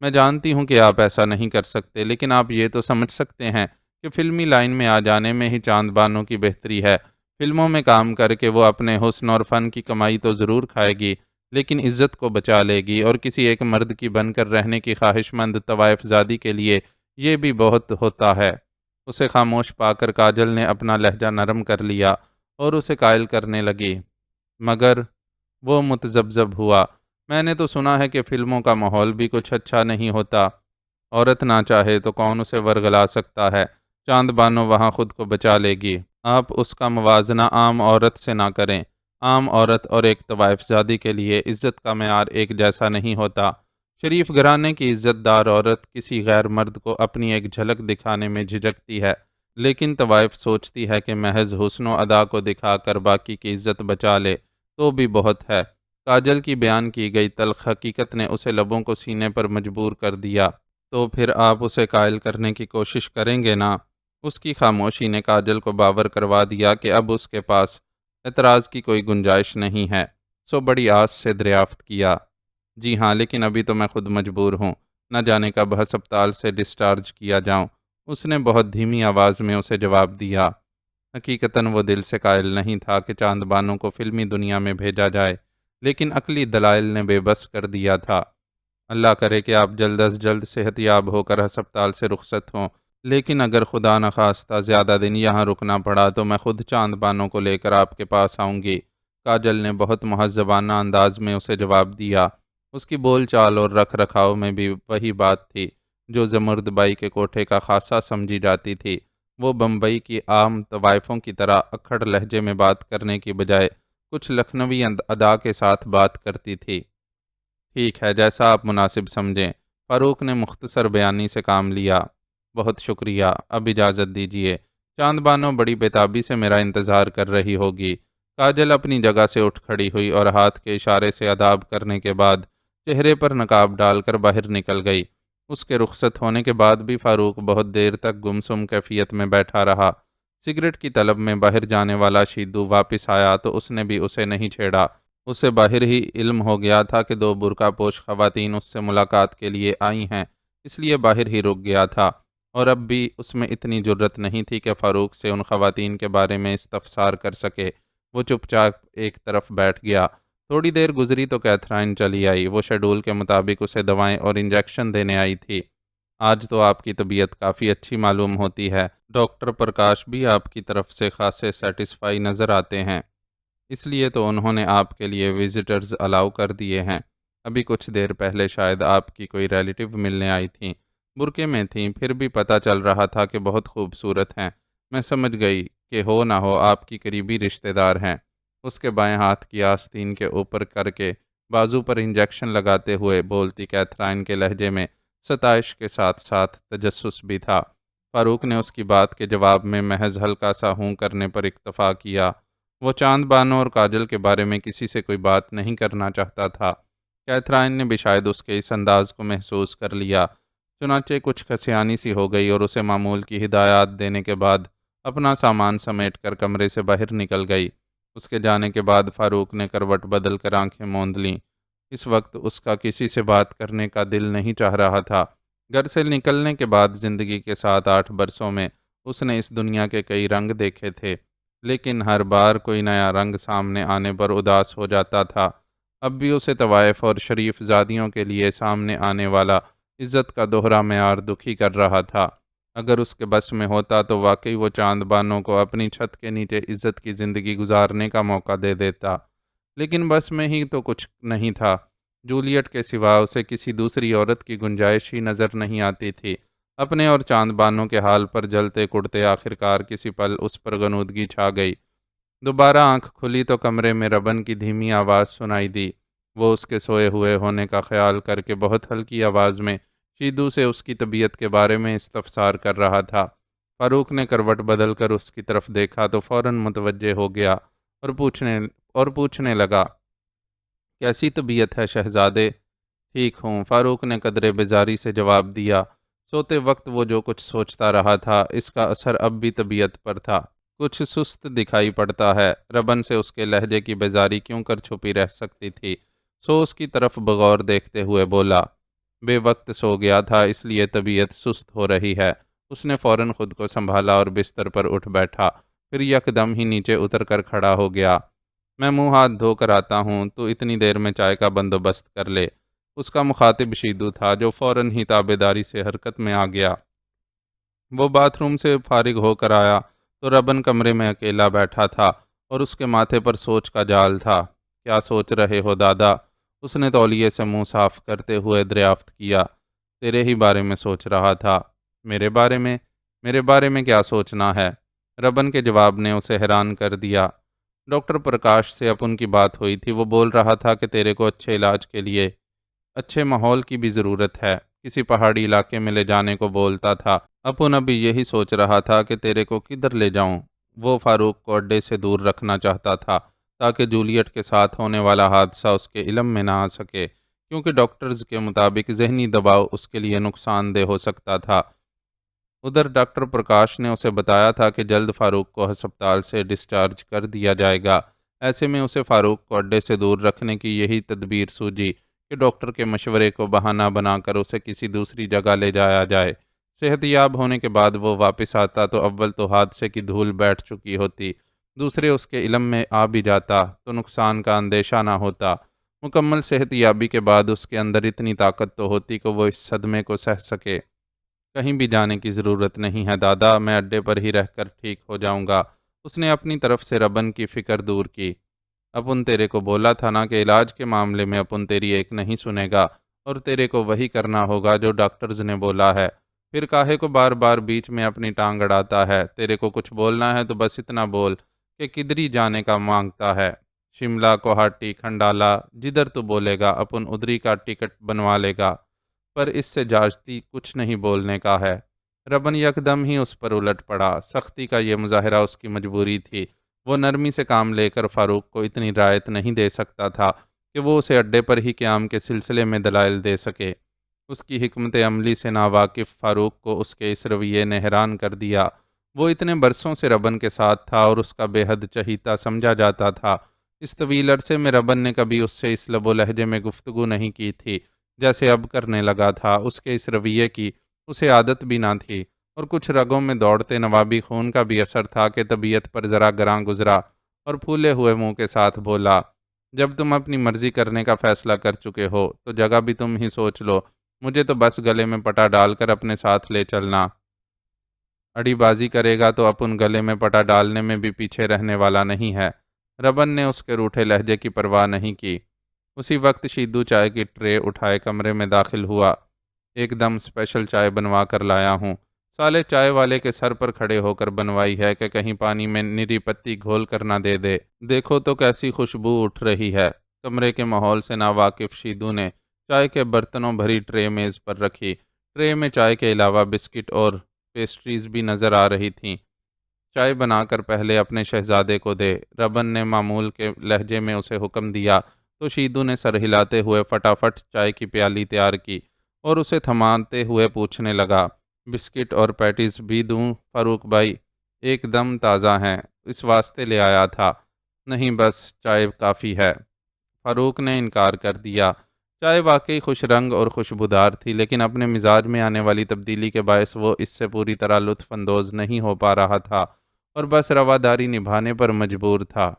میں جانتی ہوں کہ آپ ایسا نہیں کر سکتے، لیکن آپ یہ تو سمجھ سکتے ہیں کہ فلمی لائن میں آ جانے میں ہی چاند بانو کی بہتری ہے۔ فلموں میں کام کر کے وہ اپنے حسن اور فن کی کمائی تو ضرور کھائے گی، لیکن عزت کو بچا لے گی، اور کسی ایک مرد کی بن کر رہنے کی خواہش مند طوائف زادی کے لیے یہ بھی بہت ہوتا ہے۔ اسے خاموش پا کر کاجل نے اپنا لہجہ نرم کر لیا اور اسے قائل کرنے لگی، مگر وہ متذبذب ہوا۔ میں نے تو سنا ہے کہ فلموں کا ماحول بھی کچھ اچھا نہیں ہوتا۔ عورت نہ چاہے تو کون اسے ورگلا سکتا ہے؟ چاند بانو وہاں خود کو بچا لے گی۔ آپ اس کا موازنہ عام عورت سے نہ کریں۔ عام عورت اور ایک طوائف زادی کے لیے عزت کا معیار ایک جیسا نہیں ہوتا۔ شریف گھرانے کی عزت دار عورت کسی غیر مرد کو اپنی ایک جھلک دکھانے میں جھجکتی ہے، لیکن طوائف سوچتی ہے کہ محض حسن و ادا کو دکھا کر باقی کی عزت بچا لے تو بھی بہت ہے۔ کاجل کی بیان کی گئی تلخ حقیقت نے اسے لبوں کو سینے پر مجبور کر دیا۔ تو پھر آپ اسے قائل کرنے کی کوشش کریں گے نا؟ اس کی خاموشی نے کاجل کو باور کروا دیا کہ اب اس کے پاس اعتراض کی کوئی گنجائش نہیں ہے۔ سو بڑی آس سے دریافت کیا، جی ہاں، لیکن ابھی تو میں خود مجبور ہوں، نہ جانے کب ہسپتال سے ڈسچارج کیا جاؤں۔ اس نے بہت دھیمی آواز میں اسے جواب دیا۔ حقیقتاً وہ دل سے قائل نہیں تھا کہ چاند بانو کو فلمی دنیا میں بھیجا جائے، لیکن عقلی دلائل نے بے بس کر دیا تھا۔ اللہ کرے کہ آپ جلد از جلد صحت یاب ہو کر ہسپتال سے رخصت ہوں، لیکن اگر خدا نخواستہ زیادہ دن یہاں رکنا پڑا تو میں خود چاند بانو کو لے کر آپ کے پاس آؤں گی۔ کاجل نے بہت مہذبانہ انداز میں اسے جواب دیا۔ اس کی بول چال اور رکھ رکھاؤ میں بھی وہی بات تھی جو زمرد بائی کے کوٹھے کا خاصہ سمجھی جاتی تھی۔ وہ بمبئی کی عام طوائفوں کی طرح اکھڑ لہجے میں بات کرنے کی بجائے کچھ لکھنوی ادا کے ساتھ بات کرتی تھی۔ ٹھیک ہے، جیسا آپ مناسب سمجھیں۔ فاروق نے مختصر بیانی سے کام لیا۔ بہت شکریہ، اب اجازت دیجیے۔ چاند بانو بڑی بےتابی سے میرا انتظار کر رہی ہوگی۔ کاجل اپنی جگہ سے اٹھ کھڑی ہوئی اور ہاتھ کے اشارے سے آداب کرنے کے بعد چہرے پر نقاب ڈال کر باہر نکل گئی۔ اس کے رخصت ہونے کے بعد بھی فاروق بہت دیر تک گمسم کیفیت میں بیٹھا رہا۔ سگریٹ کی طلب میں باہر جانے والا شیدو واپس آیا تو اس نے بھی اسے نہیں چھیڑا۔ اسے باہر ہی علم ہو گیا تھا کہ دو برقع پوش خواتین اس سے ملاقات کے لیے آئی ہیں، اس لیے باہر ہی رک گیا تھا، اور اب بھی اس میں اتنی جرت نہیں تھی کہ فاروق سے ان خواتین کے بارے میں استفسار کر سکے۔ وہ چپ چاپ ایک طرف بیٹھ گیا۔ تھوڑی دیر گزری تو کیتھرائن چلی آئی۔ وہ شیڈول کے مطابق اسے دوائیں اور انجیکشن دینے آئی تھی۔ آج تو آپ کی طبیعت کافی اچھی معلوم ہوتی ہے۔ ڈاکٹر پرکاش بھی آپ کی طرف سے خاصے سیٹسفائی نظر آتے ہیں، اس لیے تو انہوں نے آپ کے لیے وزٹرز الاؤ کر دیے ہیں۔ ابھی کچھ دیر پہلے شاید آپ کی کوئی ریلیٹیو ملنے آئی تھیں، برقعے میں تھیں، پھر بھی پتہ چل رہا تھا کہ بہت خوبصورت ہیں۔ میں سمجھ گئی کہ ہو نہ ہو آپ کی قریبی رشتہ دار ہیں۔ اس کے بائیں ہاتھ کی آستین کے اوپر کر کے بازو پر انجیکشن لگاتے ہوئے بولتی کیتھرائن کے لہجے میں ستائش کے ساتھ ساتھ تجسس بھی تھا۔ فاروق نے اس کی بات کے جواب میں محض ہلکا سا ہوں کرنے پر اکتفا کیا۔ وہ چاند بانو اور کاجل کے بارے میں کسی سے کوئی بات نہیں کرنا چاہتا تھا۔ کیتھرائن نے بھی شاید اس کے اس انداز کو محسوس کر لیا، چنانچہ کچھ کھسیانی سی ہو گئی اور اسے معمول کی ہدایات دینے کے بعد اپنا سامان سمیٹ کر کمرے سے باہر نکل گئی۔ اس کے جانے کے بعد فاروق نے کروٹ بدل کر آنکھیں موند لیں۔ اس وقت اس کا کسی سے بات کرنے کا دل نہیں چاہ رہا تھا۔ گھر سے نکلنے کے بعد زندگی کے 7-8 برسوں میں اس نے اس دنیا کے کئی رنگ دیکھے تھے، لیکن ہر بار کوئی نیا رنگ سامنے آنے پر اداس ہو جاتا تھا۔ اب بھی اسے طوائف اور شریف زادیوں کے لیے سامنے آنے والا عزت کا دوہرا معیار دکھی کر رہا تھا۔ اگر اس کے بس میں ہوتا تو واقعی وہ چاند بانوں کو اپنی چھت کے نیچے عزت کی زندگی گزارنے کا موقع دے دیتا، لیکن بس میں ہی تو کچھ نہیں تھا۔ جولیٹ کے سوا اسے کسی دوسری عورت کی گنجائش ہی نظر نہیں آتی تھی۔ اپنے اور چاند بانوں کے حال پر جلتے کڑتے آخرکار کسی پل اس پر غنودگی چھا گئی۔ دوبارہ آنکھ کھلی تو کمرے میں ربن کی دھیمی آواز سنائی دی۔ وہ اس کے سوئے ہوئے ہونے کا خیال کر کے بہت ہلکی آواز میں شیدو سے اس کی طبیعت کے بارے میں استفسار کر رہا تھا۔ فاروق نے کروٹ بدل کر اس کی طرف دیکھا تو فوراً متوجہ ہو گیا اور پوچھنے لگا، کیسی طبیعت ہے شہزادے؟ ٹھیک ہوں، فاروق نے قدرے بیزاری سے جواب دیا۔ سوتے وقت وہ جو کچھ سوچتا رہا تھا، اس کا اثر اب بھی طبیعت پر تھا۔ کچھ سست دکھائی پڑتا ہے۔ ربن سے اس کے لہجے کی بیزاری کیوں کر چھپی رہ سکتی تھی؟ سو اس کی طرف بغور دیکھتے ہوئے بولا، بے وقت سو گیا تھا اس لیے طبیعت سست ہو رہی ہے۔ اس نے فوراً خود کو سنبھالا اور بستر پر اٹھ بیٹھا، پھر یکدم ہی نیچے اتر کر کھڑا ہو گیا۔ میں منہ ہاتھ دھو کر آتا ہوں، تو اتنی دیر میں چائے کا بندوبست کر لے۔ اس کا مخاطب شیدو تھا، جو فوراً ہی تابیداری سے حرکت میں آ گیا۔ وہ باتھ روم سے فارغ ہو کر آیا تو ربن کمرے میں اکیلا بیٹھا تھا اور اس کے ماتھے پر سوچ کا جال تھا۔ کیا سوچ رہے ہو دادا؟ اس نے تولیے سے منہ صاف کرتے ہوئے دریافت کیا۔ تیرے ہی بارے میں سوچ رہا تھا۔ میرے بارے میں؟ میرے بارے میں کیا سوچنا ہے؟ ربن کے جواب نے اسے حیران کر دیا۔ ڈاکٹر پرکاش سے اپن کی بات ہوئی تھی، وہ بول رہا تھا کہ تیرے کو اچھے علاج کے لیے اچھے ماحول کی بھی ضرورت ہے، کسی پہاڑی علاقے میں لے جانے کو بولتا تھا۔ اپن ابھی یہی سوچ رہا تھا کہ تیرے کو کدھر لے جاؤں۔ وہ فاروق کو اڈے سے دور رکھنا چاہتا تھا تاکہ جولیٹ کے ساتھ ہونے والا حادثہ اس کے علم میں نہ آ سکے، کیونکہ ڈاکٹرز کے مطابق ذہنی دباؤ اس کے لیے نقصان دہ ہو سکتا تھا۔ ادھر ڈاکٹر پرکاش نے اسے بتایا تھا کہ جلد فاروق کو ہسپتال سے ڈسچارج کر دیا جائے گا۔ ایسے میں اسے فاروق کو اڈے سے دور رکھنے کی یہی تدبیر سوجی کہ ڈاکٹر کے مشورے کو بہانہ بنا کر اسے کسی دوسری جگہ لے جایا جائے۔ صحت یاب ہونے کے بعد وہ واپس آتا تو اول تو حادثے کی دھول بیٹھ چکی ہوتی، دوسرے اس کے علم میں آ بھی جاتا تو نقصان کا اندیشہ نہ ہوتا۔ مکمل صحت یابی کے بعد اس کے اندر اتنی طاقت تو ہوتی کہ وہ اس صدمے کو سہ سکے۔ کہیں بھی جانے کی ضرورت نہیں ہے دادا، میں اڈے پر ہی رہ کر ٹھیک ہو جاؤں گا۔ اس نے اپنی طرف سے ربن کی فکر دور کی۔ اپن تیرے کو بولا تھا نا کہ علاج کے معاملے میں اپن تیری ایک نہیں سنے گا اور تیرے کو وہی کرنا ہوگا جو ڈاکٹرز نے بولا ہے۔ پھر کاہے کو بار بار بیچ میں اپنی ٹانگ اڑاتا ہے؟ تیرے کو کچھ بولنا ہے تو بس اتنا بول کہ کدری جانے کا مانگتا ہے۔ شملہ، کوہاٹی، کھنڈالا، جدھر تو بولے گا اپن ادھری کا ٹکٹ بنوا لے گا، پر اس سے جاجتی کچھ نہیں بولنے کا ہے۔ ربن یکدم ہی اس پر الٹ پڑا۔ سختی کا یہ مظاہرہ اس کی مجبوری تھی۔ وہ نرمی سے کام لے کر فاروق کو اتنی رعایت نہیں دے سکتا تھا کہ وہ اسے اڈے پر ہی قیام کے سلسلے میں دلائل دے سکے۔ اس کی حکمت عملی سے ناواقف فاروق کو اس کے اس رویے نے حیران کر دیا۔ وہ اتنے برسوں سے ربن کے ساتھ تھا اور اس کا بے حد چہیتا سمجھا جاتا تھا۔ اس طویل عرصے میں ربن نے کبھی اس سے اس لب و لہجے میں گفتگو نہیں کی تھی جیسے اب کرنے لگا تھا۔ اس کے اس رویے کی اسے عادت بھی نہ تھی، اور کچھ رگوں میں دوڑتے نوابی خون کا بھی اثر تھا کہ طبیعت پر ذرا گراں گزرا اور پھولے ہوئے منہ کے ساتھ بولا، جب تم اپنی مرضی کرنے کا فیصلہ کر چکے ہو تو جگہ بھی تم ہی سوچ لو۔ مجھے تو بس گلے میں پٹا ڈال کر اپنے ساتھ لے چلنا۔ اڑی بازی کرے گا تو اپن گلے میں پٹا ڈالنے میں بھی پیچھے رہنے والا نہیں ہے۔ ربن نے اس کے روٹھے لہجے کی پرواہ نہیں کی۔ اسی وقت شیدو چائے کی ٹرے اٹھائے کمرے میں داخل ہوا۔ ایک دم اسپیشل چائے بنوا کر لایا ہوں۔ سالے چائے والے کے سر پر کھڑے ہو کر بنوائی ہے کہ کہیں پانی میں نری پتی گھول کر نہ دے دے۔ دیکھو تو کیسی خوشبو اٹھ رہی ہے۔ کمرے کے ماحول سے ناواقف شیدو نے چائے کے برتنوں بھری ٹرے میز پر رکھی۔ ٹرے میں چائے کے علاوہ بسکٹ اور پیسٹریز بھی نظر آ رہی تھیں۔ چائے بنا کر پہلے اپنے شہزادے کو دے، ربن نے معمول کے لہجے میں اسے حکم دیا تو شیدو نے سر ہلاتے ہوئے فٹافٹ چائے کی پیالی تیار کی اور اسے تھماتے ہوئے پوچھنے لگا، بسکٹ اور پیٹیز بھی دوں فاروق بھائی؟ ایک دم تازہ ہیں، اس واسطے لے آیا تھا۔ نہیں بس چائے کافی ہے، فاروق نے انکار کر دیا۔ چائے واقعی خوش رنگ اور خوشبودار تھی، لیکن اپنے مزاج میں آنے والی تبدیلی کے باعث وہ اس سے پوری طرح لطف اندوز نہیں ہو پا رہا تھا اور بس رواداری نبھانے پر مجبور تھا۔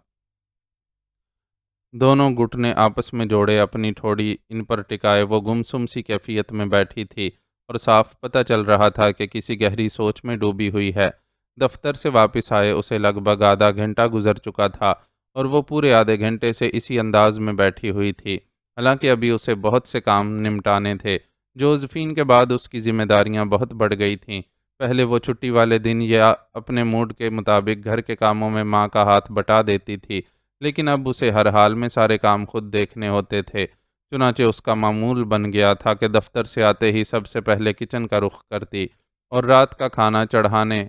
دونوں گھٹنے آپس میں جوڑے اپنی ٹھوڑی ان پر ٹکائے وہ گمسم سی کیفیت میں بیٹھی تھی اور صاف پتہ چل رہا تھا کہ کسی گہری سوچ میں ڈوبی ہوئی ہے۔ دفتر سے واپس آئے اسے لگ بھگ آدھا گھنٹہ گزر چکا تھا اور وہ پورے آدھے گھنٹے سے اسی انداز میں بیٹھی ہوئی تھی، حالانکہ ابھی اسے بہت سے کام نمٹانے تھے۔ جوزفین کے بعد اس کی ذمہ داریاں بہت بڑھ گئی تھیں۔ پہلے وہ چھٹی والے دن یا اپنے موڈ کے مطابق گھر کے کاموں میں ماں کا ہاتھ بٹا دیتی تھی، لیکن اب اسے ہر حال میں سارے کام خود دیکھنے ہوتے تھے۔ چنانچہ اس کا معمول بن گیا تھا کہ دفتر سے آتے ہی سب سے پہلے کچن کا رخ کرتی اور رات کا کھانا چڑھانے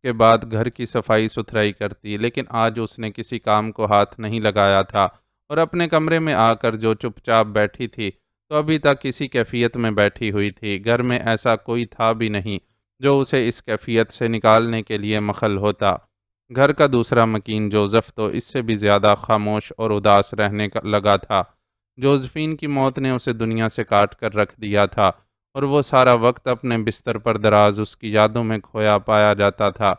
کے بعد گھر کی صفائی ستھرائی کرتی، لیکن آج اس نے کسی کام کو ہاتھ نہیں لگایا تھا اور اپنے کمرے میں آ کر جو چپ چاپ بیٹھی تھی تو ابھی تک کسی کیفیت میں بیٹھی ہوئی تھی۔ گھر میں ایسا کوئی تھا بھی نہیں جو اسے اس کیفیت سے نکالنے کے لیے مخل ہوتا۔ گھر کا دوسرا مکین جوزف تو اس سے بھی زیادہ خاموش اور اداس رہنے لگا تھا۔ جوزفین کی موت نے اسے دنیا سے کاٹ کر رکھ دیا تھا اور وہ سارا وقت اپنے بستر پر دراز اس کی یادوں میں کھویا پایا جاتا تھا۔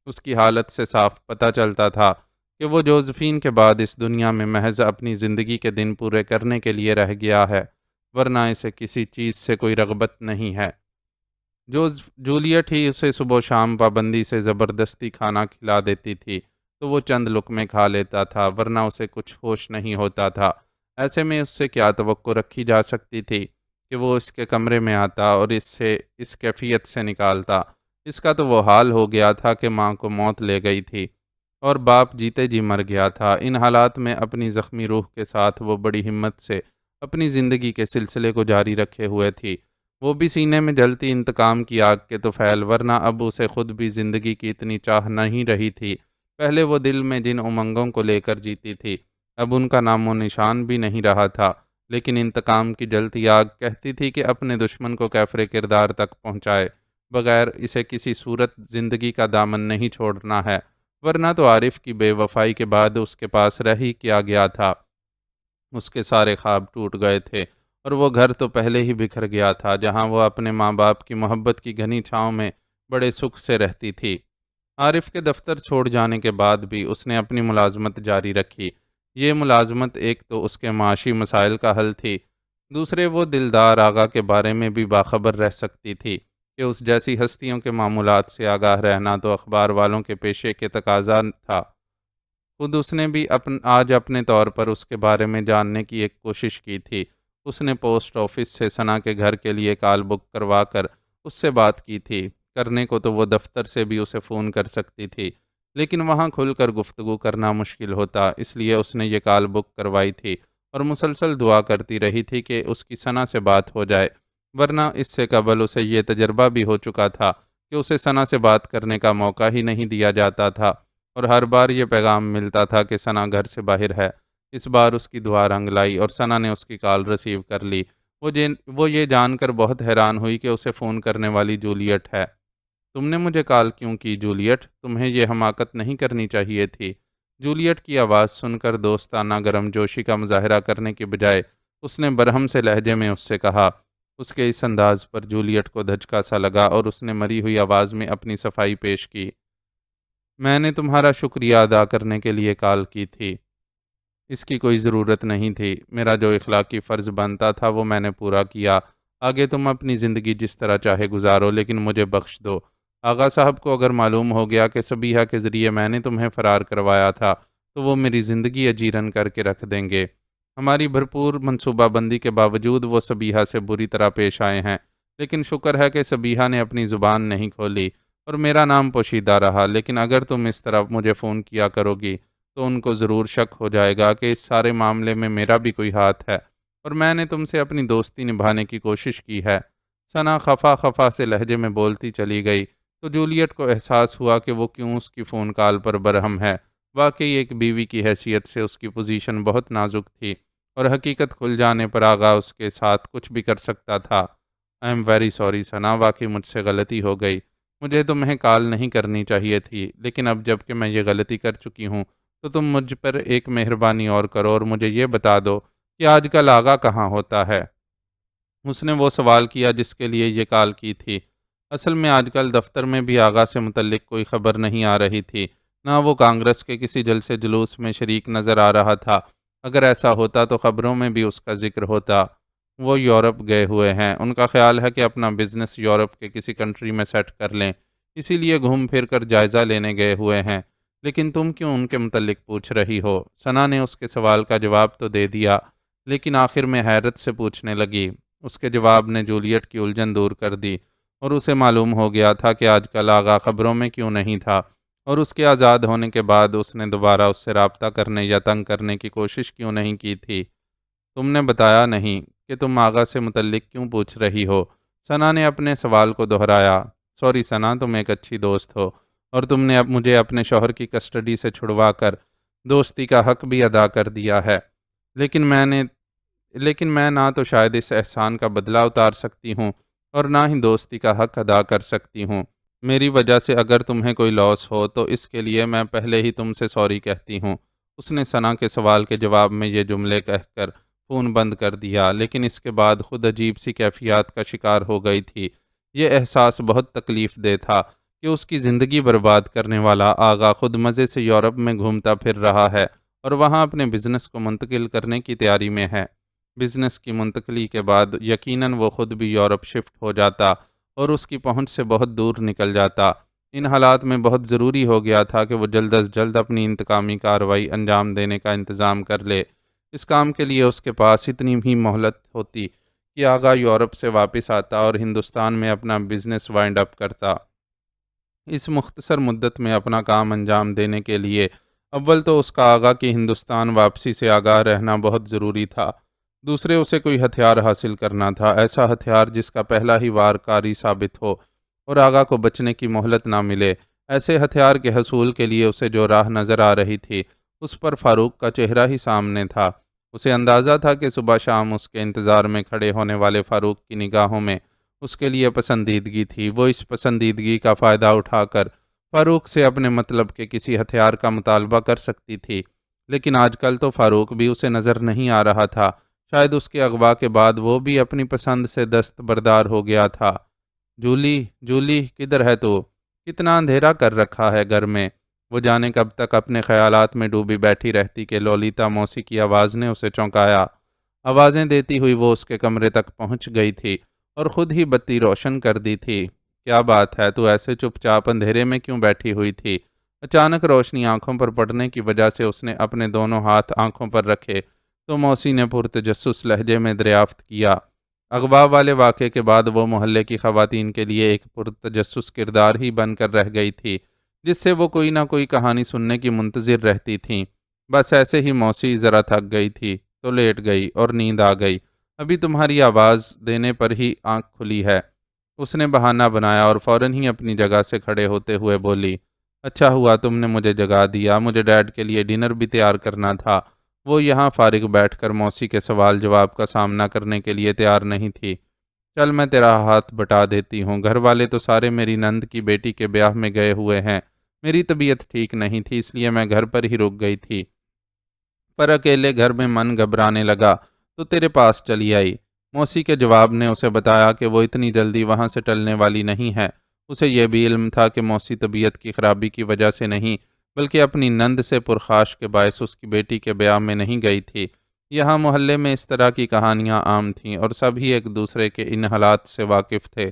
اس کی حالت سے صاف پتہ چلتا تھا کہ وہ جوزفین کے بعد اس دنیا میں محض اپنی زندگی کے دن پورے کرنے کے لیے رہ گیا ہے، ورنہ اسے کسی چیز سے کوئی رغبت نہیں ہے۔ جولیٹ ہی اسے صبح و شام پابندی سے زبردستی کھانا کھلا دیتی تھی تو وہ چند لقمے کھا لیتا تھا، ورنہ اسے کچھ ہوش نہیں ہوتا تھا۔ ایسے میں اس سے کیا توقع رکھی جا سکتی تھی کہ وہ اس کے کمرے میں آتا اور اس کیفیت سے نکالتا۔ اس کا تو وہ حال ہو گیا تھا کہ ماں کو موت لے گئی تھی اور باپ جیتے جی مر گیا تھا۔ ان حالات میں اپنی زخمی روح کے ساتھ وہ بڑی ہمت سے اپنی زندگی کے سلسلے کو جاری رکھے ہوئے تھی، وہ بھی سینے میں جلتی انتقام کی آگ کے طفیل، ورنہ اب اسے خود بھی زندگی کی اتنی چاہ نہیں رہی تھی۔ پہلے وہ دل میں جن امنگوں کو لے کر جیتی تھی اب ان کا نام و نشان بھی نہیں رہا تھا، لیکن انتقام کی جلتی آگ کہتی تھی کہ اپنے دشمن کو کیفر کردار تک پہنچائے بغیر اسے کسی صورت زندگی کا دامن نہیں چھوڑنا ہے، ورنہ تو عارف کی بے وفائی کے بعد اس کے پاس رہ ہی کیا گیا تھا۔ اس کے سارے خواب ٹوٹ گئے تھے اور وہ گھر تو پہلے ہی بکھر گیا تھا جہاں وہ اپنے ماں باپ کی محبت کی گھنی چھاؤں میں بڑے سکھ سے رہتی تھی۔ عارف کے دفتر چھوڑ جانے کے بعد بھی اس نے اپنی ملازمت جاری رکھی۔ یہ ملازمت ایک تو اس کے معاشی مسائل کا حل تھی، دوسرے وہ دلدار آغا کے بارے میں بھی باخبر رہ سکتی تھی کہ اس جیسی ہستیوں کے معمولات سے آگاہ رہنا تو اخبار والوں کے پیشے کے تقاضا تھا۔ خود اس نے بھی آج اپنے طور پر اس کے بارے میں جاننے کی ایک کوشش کی تھی۔ اس نے پوسٹ آفس سے ثنا کے گھر کے لیے کال بک کروا کر اس سے بات کی تھی۔ کرنے کو تو وہ دفتر سے بھی اسے فون کر سکتی تھی، لیکن وہاں کھل کر گفتگو کرنا مشکل ہوتا، اس لیے اس نے یہ کال بک کروائی تھی اور مسلسل دعا کرتی رہی تھی کہ اس کی ثنا سے بات ہو جائے، ورنہ اس سے قبل اسے یہ تجربہ بھی ہو چکا تھا کہ اسے ثنا سے بات کرنے کا موقع ہی نہیں دیا جاتا تھا اور ہر بار یہ پیغام ملتا تھا کہ ثنا گھر سے باہر ہے۔ اس بار اس کی دعا رنگ لائی اور ثنا نے اس کی کال ریسیو کر لی۔ وہ یہ جان کر بہت حیران ہوئی کہ اسے فون کرنے والی جولیٹ ہے۔ تم نے مجھے کال کیوں کی جولیٹ؟ تمہیں یہ حماقت نہیں کرنی چاہیے تھی۔ جولیٹ کی آواز سن کر دوستانہ گرم جوشی کا مظاہرہ کرنے کے بجائے اس نے برہم سے لہجے میں اس سے کہا۔ اس کے اس انداز پر جولیٹ کو دھچکا سا لگا اور اس نے مری ہوئی آواز میں اپنی صفائی پیش کی۔ میں نے تمہارا شکریہ ادا کرنے کے لیے کال کی تھی۔ اس کی کوئی ضرورت نہیں تھی۔ میرا جو اخلاقی فرض بنتا تھا وہ میں نے پورا کیا۔ آگے تم اپنی زندگی جس طرح چاہے گزارو، لیکن مجھے بخش دو۔ آغا صاحب کو اگر معلوم ہو گیا کہ صبیحہ کے ذریعے میں نے تمہیں فرار کروایا تھا تو وہ میری زندگی اجیرن کر کے رکھ دیں گے۔ ہماری بھرپور منصوبہ بندی کے باوجود وہ صبیحہ سے بری طرح پیش آئے ہیں، لیکن شکر ہے کہ صبیحہ نے اپنی زبان نہیں کھولی اور میرا نام پوشیدہ رہا، لیکن اگر تم اس طرح مجھے فون کیا کرو گی تو ان کو ضرور شک ہو جائے گا کہ اس سارے معاملے میں میرا بھی کوئی ہاتھ ہے اور میں نے تم سے اپنی دوستی نبھانے کی کوشش کی ہے۔ ثنا خفا خفا سے لہجے میں بولتی چلی گئی تو جولیٹ کو احساس ہوا کہ وہ کیوں اس کی فون کال پر برہم ہے۔ واقعی ایک بیوی کی حیثیت سے اس کی پوزیشن بہت نازک تھی اور حقیقت کھل جانے پر آغا اس کے ساتھ کچھ بھی کر سکتا تھا۔ آئی ایم ویری سوری ثنا، واقعی مجھ سے غلطی ہو گئی۔ مجھے تمہیں کال نہیں کرنی چاہیے تھی، لیکن اب جب کہ میں یہ غلطی کر چکی ہوں تو تم مجھ پر ایک مہربانی اور کرو اور مجھے یہ بتا دو کہ آج کل آغا کہاں ہوتا ہے۔ اس نے وہ سوال کیا جس کے لیے یہ کال کی تھی۔ اصل میں آج کل دفتر میں بھی آغا سے متعلق کوئی خبر نہیں آ رہی تھی، نہ وہ کانگریس کے کسی جلسے جلوس میں شریک نظر آ رہا تھا۔ اگر ایسا ہوتا تو خبروں میں بھی اس کا ذکر ہوتا۔ وہ یورپ گئے ہوئے ہیں، ان کا خیال ہے کہ اپنا بزنس یورپ کے کسی کنٹری میں سیٹ کر لیں، اسی لیے گھوم پھر کر جائزہ لینے گئے ہوئے ہیں۔ لیکن تم کیوں ان کے متعلق پوچھ رہی ہو؟ ثنا نے اس کے سوال کا جواب تو دے دیا، لیکن آخر میں حیرت سے پوچھنے لگی۔ اس کے جواب نے جولیٹ کی الجھن دور کر دی، اور اسے معلوم ہو گیا تھا کہ آج کل آغا خبروں میں کیوں نہیں تھا، اور اس کے آزاد ہونے کے بعد اس نے دوبارہ اس سے رابطہ کرنے یا تنگ کرنے کی کوشش کیوں نہیں کی تھی۔ تم نے بتایا نہیں کہ تم آغا سے متعلق کیوں پوچھ رہی ہو؟ ثنا نے اپنے سوال کو دہرایا۔ سوری ثنا، تم ایک اچھی دوست ہو، اور تم نے اب مجھے اپنے شوہر کی کسٹڈی سے چھڑوا کر دوستی کا حق بھی ادا کر دیا ہے، لیکن میں نہ تو شاید اس احسان کا بدلہ اتار سکتی ہوں اور نہ ہی دوستی کا حق ادا کر سکتی ہوں۔ میری وجہ سے اگر تمہیں کوئی لاس ہو تو اس کے لیے میں پہلے ہی تم سے سوری کہتی ہوں۔ اس نے ثنا کے سوال کے جواب میں یہ جملے کہہ کر فون بند کر دیا، لیکن اس کے بعد خود عجیب سی کیفیات کا شکار ہو گئی تھی۔ یہ احساس بہت تکلیف دہ تھا کہ اس کی زندگی برباد کرنے والا آغا خود مزے سے یورپ میں گھومتا پھر رہا ہے اور وہاں اپنے بزنس کو منتقل کرنے کی تیاری میں ہے۔ بزنس کی منتقلی کے بعد یقیناً وہ خود بھی یورپ شفٹ ہو جاتا اور اس کی پہنچ سے بہت دور نکل جاتا۔ ان حالات میں بہت ضروری ہو گیا تھا کہ وہ جلد از جلد اپنی انتقامی کارروائی انجام دینے کا انتظام کر لے۔ اس کام کے لیے اس کے پاس اتنی بھی مہلت ہوتی کہ آغا یورپ سے واپس آتا اور ہندوستان میں اپنا بزنس وائنڈ اپ کرتا۔ اس مختصر مدت میں اپنا کام انجام دینے کے لیے اول تو اس کا آغا کی ہندوستان واپسی سے آگاہ رہنا بہت ضروری تھا، دوسرے اسے کوئی ہتھیار حاصل کرنا تھا، ایسا ہتھیار جس کا پہلا ہی وار کاری ثابت ہو اور آغا کو بچنے کی مہلت نہ ملے۔ ایسے ہتھیار کے حصول کے لیے اسے جو راہ نظر آ رہی تھی اس پر فاروق کا چہرہ ہی سامنے تھا۔ اسے اندازہ تھا کہ صبح شام اس کے انتظار میں کھڑے ہونے والے فاروق کی نگاہوں میں اس کے لیے پسندیدگی تھی۔ وہ اس پسندیدگی کا فائدہ اٹھا کر فاروق سے اپنے مطلب کے کسی ہتھیار کا مطالبہ کر سکتی تھی، لیکن آج کل تو فاروق بھی اسے نظر نہیں آ رہا تھا۔ شاید اس کے اغوا کے بعد وہ بھی اپنی پسند سے دستبردار ہو گیا تھا۔ جولی، جولی، کدھر ہے تو؟ کتنا اندھیرا کر رکھا ہے گھر میں؟ وہ جانے کب تک اپنے خیالات میں ڈوبی بیٹھی رہتی کہ لولیتا موسی کی آواز نے اسے چونکایا۔ آوازیں دیتی ہوئی وہ اس کے کمرے تک پہنچ گئی تھی اور خود ہی بتی روشن کر دی تھی۔ کیا بات ہے، تو ایسے چپ چاپ اندھیرے میں کیوں بیٹھی ہوئی تھی؟ اچانک روشنی آنکھوں پر پڑنے کی وجہ سے اس نے اپنے دونوں ہاتھ آنکھوں پر رکھے تو موسی نے پرتجسس لہجے میں دریافت کیا۔ اغوا والے واقعے کے بعد وہ محلے کی خواتین کے لیے ایک پرتجسس کردار ہی بن کر رہ گئی تھی، جس سے وہ کوئی نہ کوئی کہانی سننے کی منتظر رہتی تھیں۔ بس ایسے ہی موسی ذرا تھک گئی تھی تو لیٹ گئی اور نیند آ گئی۔ ابھی تمہاری آواز دینے پر ہی آنکھ کھلی ہے، اس نے بہانہ بنایا اور فوراً ہی اپنی جگہ سے کھڑے ہوتے ہوئے بولی۔ اچھا ہوا تم نے مجھے جگا دیا، مجھے ڈیڈ کے لیے ڈنر بھی تیار کرنا تھا۔ وہ یہاں فارغ بیٹھ کر موسی کے سوال جواب کا سامنا کرنے کے لیے تیار نہیں تھی۔ چل میں تیرا ہاتھ بٹا دیتی ہوں، گھر والے تو سارے میری نند کی بیٹی کے بیاہ میں گئے ہوئے ہیں، میری طبیعت ٹھیک نہیں تھی اس لیے میں گھر پر ہی رک گئی تھی، پر اکیلے گھر میں من گھبرانے لگا تو تیرے پاس چلی آئی۔ موسی کے جواب نے اسے بتایا کہ وہ اتنی جلدی وہاں سے ٹلنے والی نہیں ہے۔ اسے یہ بھی علم تھا کہ موسی طبیعت کی خرابی کی وجہ سے نہیں بلکہ اپنی نند سے پرخاش کے باعث اس کی بیٹی کے بیاہ میں نہیں گئی تھی۔ یہاں محلے میں اس طرح کی کہانیاں عام تھیں اور سبھی ایک دوسرے کے ان حالات سے واقف تھے۔